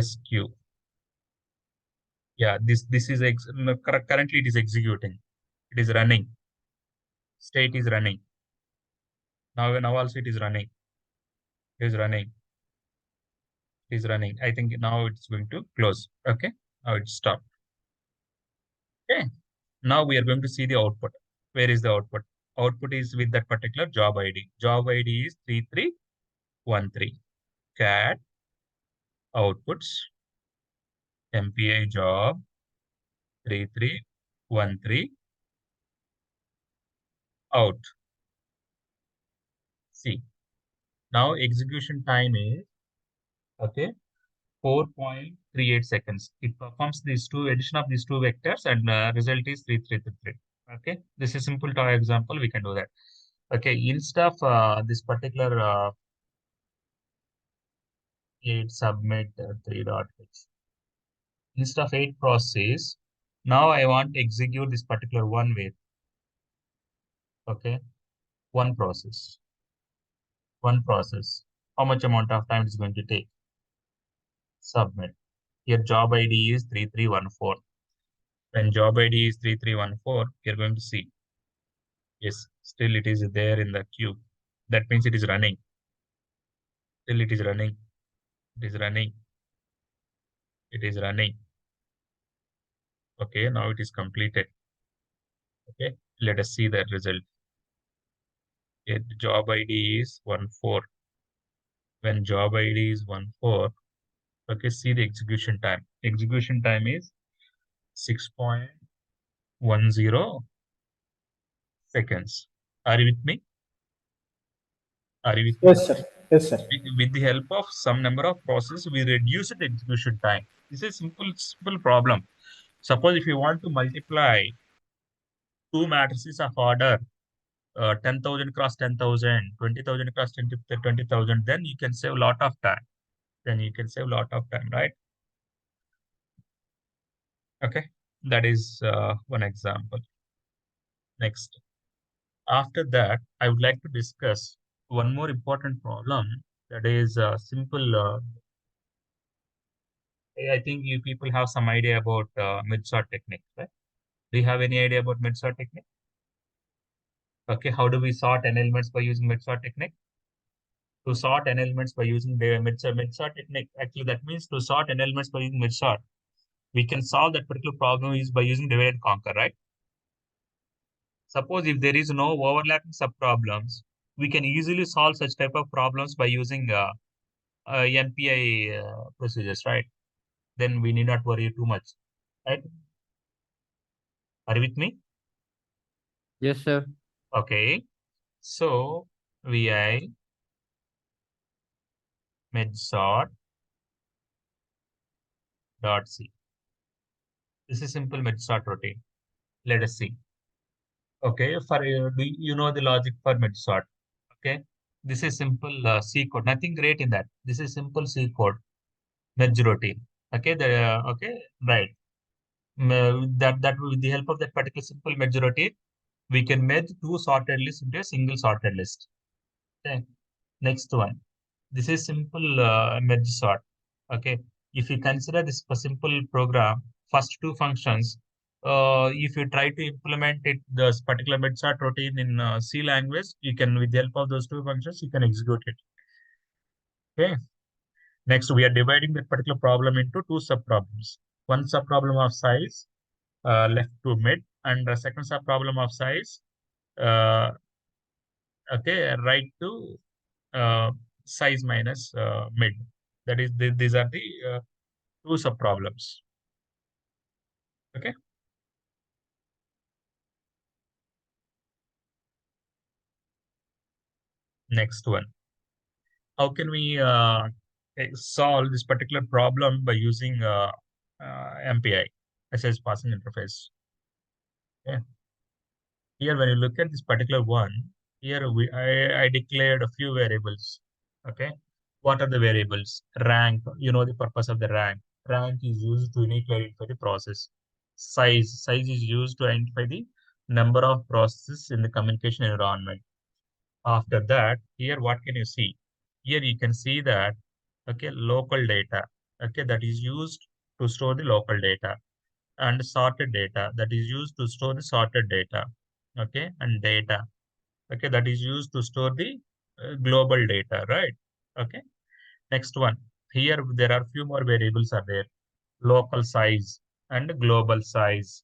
SQ. Yeah, this is currently it is executing. It is running. State is running. Now also it is running. It is running. It is running. I think now it's going to close. Okay. Now it's stopped. Okay. Now we are going to see the output. Where is the output? Output is with that particular job ID. Job ID is 3313. Cat outputs MPI job 3313 out. See. Now execution time is okay 4.38 seconds. It performs these two addition of these two vectors and result is 3333. Okay, this is simple to example. We can do that. Okay, instead of this particular 8 submit 3.h, instead of 8 process, now I want to execute this particular one with okay one process. How much amount of time it's going to take? Submit. Here job ID is 3314. When job ID is 3314, we are going to see. Yes, still it is there in the queue. That means it is running. Still it is running. It is running. It is running. Okay, now it is completed. Okay, let us see the result. Okay, the job ID is 14. When job ID is 14, okay, see the execution time. Execution time is 6.10 seconds. Are you with me? Are you with me? Yes, sir. Yes, sir. With the help of some number of processes, we reduce the execution time. This is simple problem. Suppose if you want to multiply two matrices of order 10,000 cross 10,000, 20,000 cross 20,000, then you can save a lot of time. Right? Okay, that is one example. Next, after that, I would like to discuss one more important problem, that is simple. I think you people have some idea about mid-sort technique, right? Do you have any idea about mid-sort technique? Okay, how do we sort n elements by using mid-sort technique? To sort n elements by using the mid-sort technique, actually that means to sort n elements by using mid-sort, we can solve that particular problem is by using divide and conquer, right? Suppose if there is no overlapping subproblems, we can easily solve such type of problems by using MPI procedures, right? Then we need not worry too much, right? Are you with me? Yes, sir. Okay. So VI midsort dot C. This is simple midsort routine. Let us see. Okay, for do you know the logic for midsort? Okay, this is simple C code. Nothing great in that. This is simple C code merge routine. Okay, right. That with the help of that particular simple merge routine, we can merge two sorted lists into a single sorted list. Okay, next one. This is simple merge sort. Okay, if you consider this a simple program, first two functions, if you try to implement it, this particular merge sort routine in C language, you can, with the help of those two functions, you can execute it. Okay. Next, we are dividing that particular problem into two subproblems. One subproblem of size, left to mid, and the second subproblem of size, uh, okay, right to size minus mid. That is, these are the two subproblems. Okay. Next one. How can we solve this particular problem by using MPI, message passing interface? Okay. Here, when you look at this particular one, here I declared a few variables. Okay. What are the variables? Rank, you know the purpose of the rank. Rank is used to uniquely identify the process. Size is used to identify the number of processes in the communication environment. After that, here what can you see? Here you can see that, okay, local data, okay, that is used to store the local data, and sorted data that is used to store the sorted data, okay, and data, okay, that is used to store the global data, right? Okay. Next one, here there are few more variables are there, local size and global size.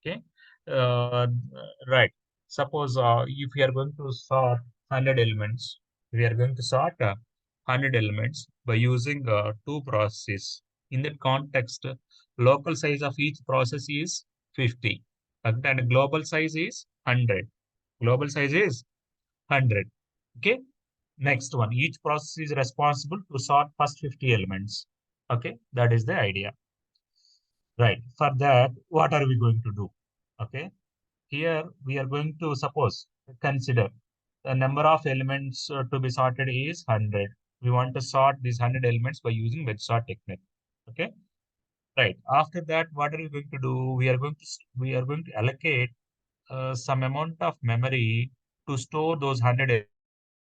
Okay. Uh, right. Suppose if we are going to sort 100 elements, we are going to sort 100 elements by using two processes. In that context, local size of each process is 50, and global size is 100. Global size is 100. Okay. Next one, each process is responsible to sort first 50 elements. Okay, that is the idea. Right. For that, what are we going to do? Okay. Here we are going to suppose consider the number of elements to be sorted is 100. We want to sort these 100 elements by using wedge sort technique. Okay. Right. After that, what are we going to do? We are going to allocate some amount of memory to store those 100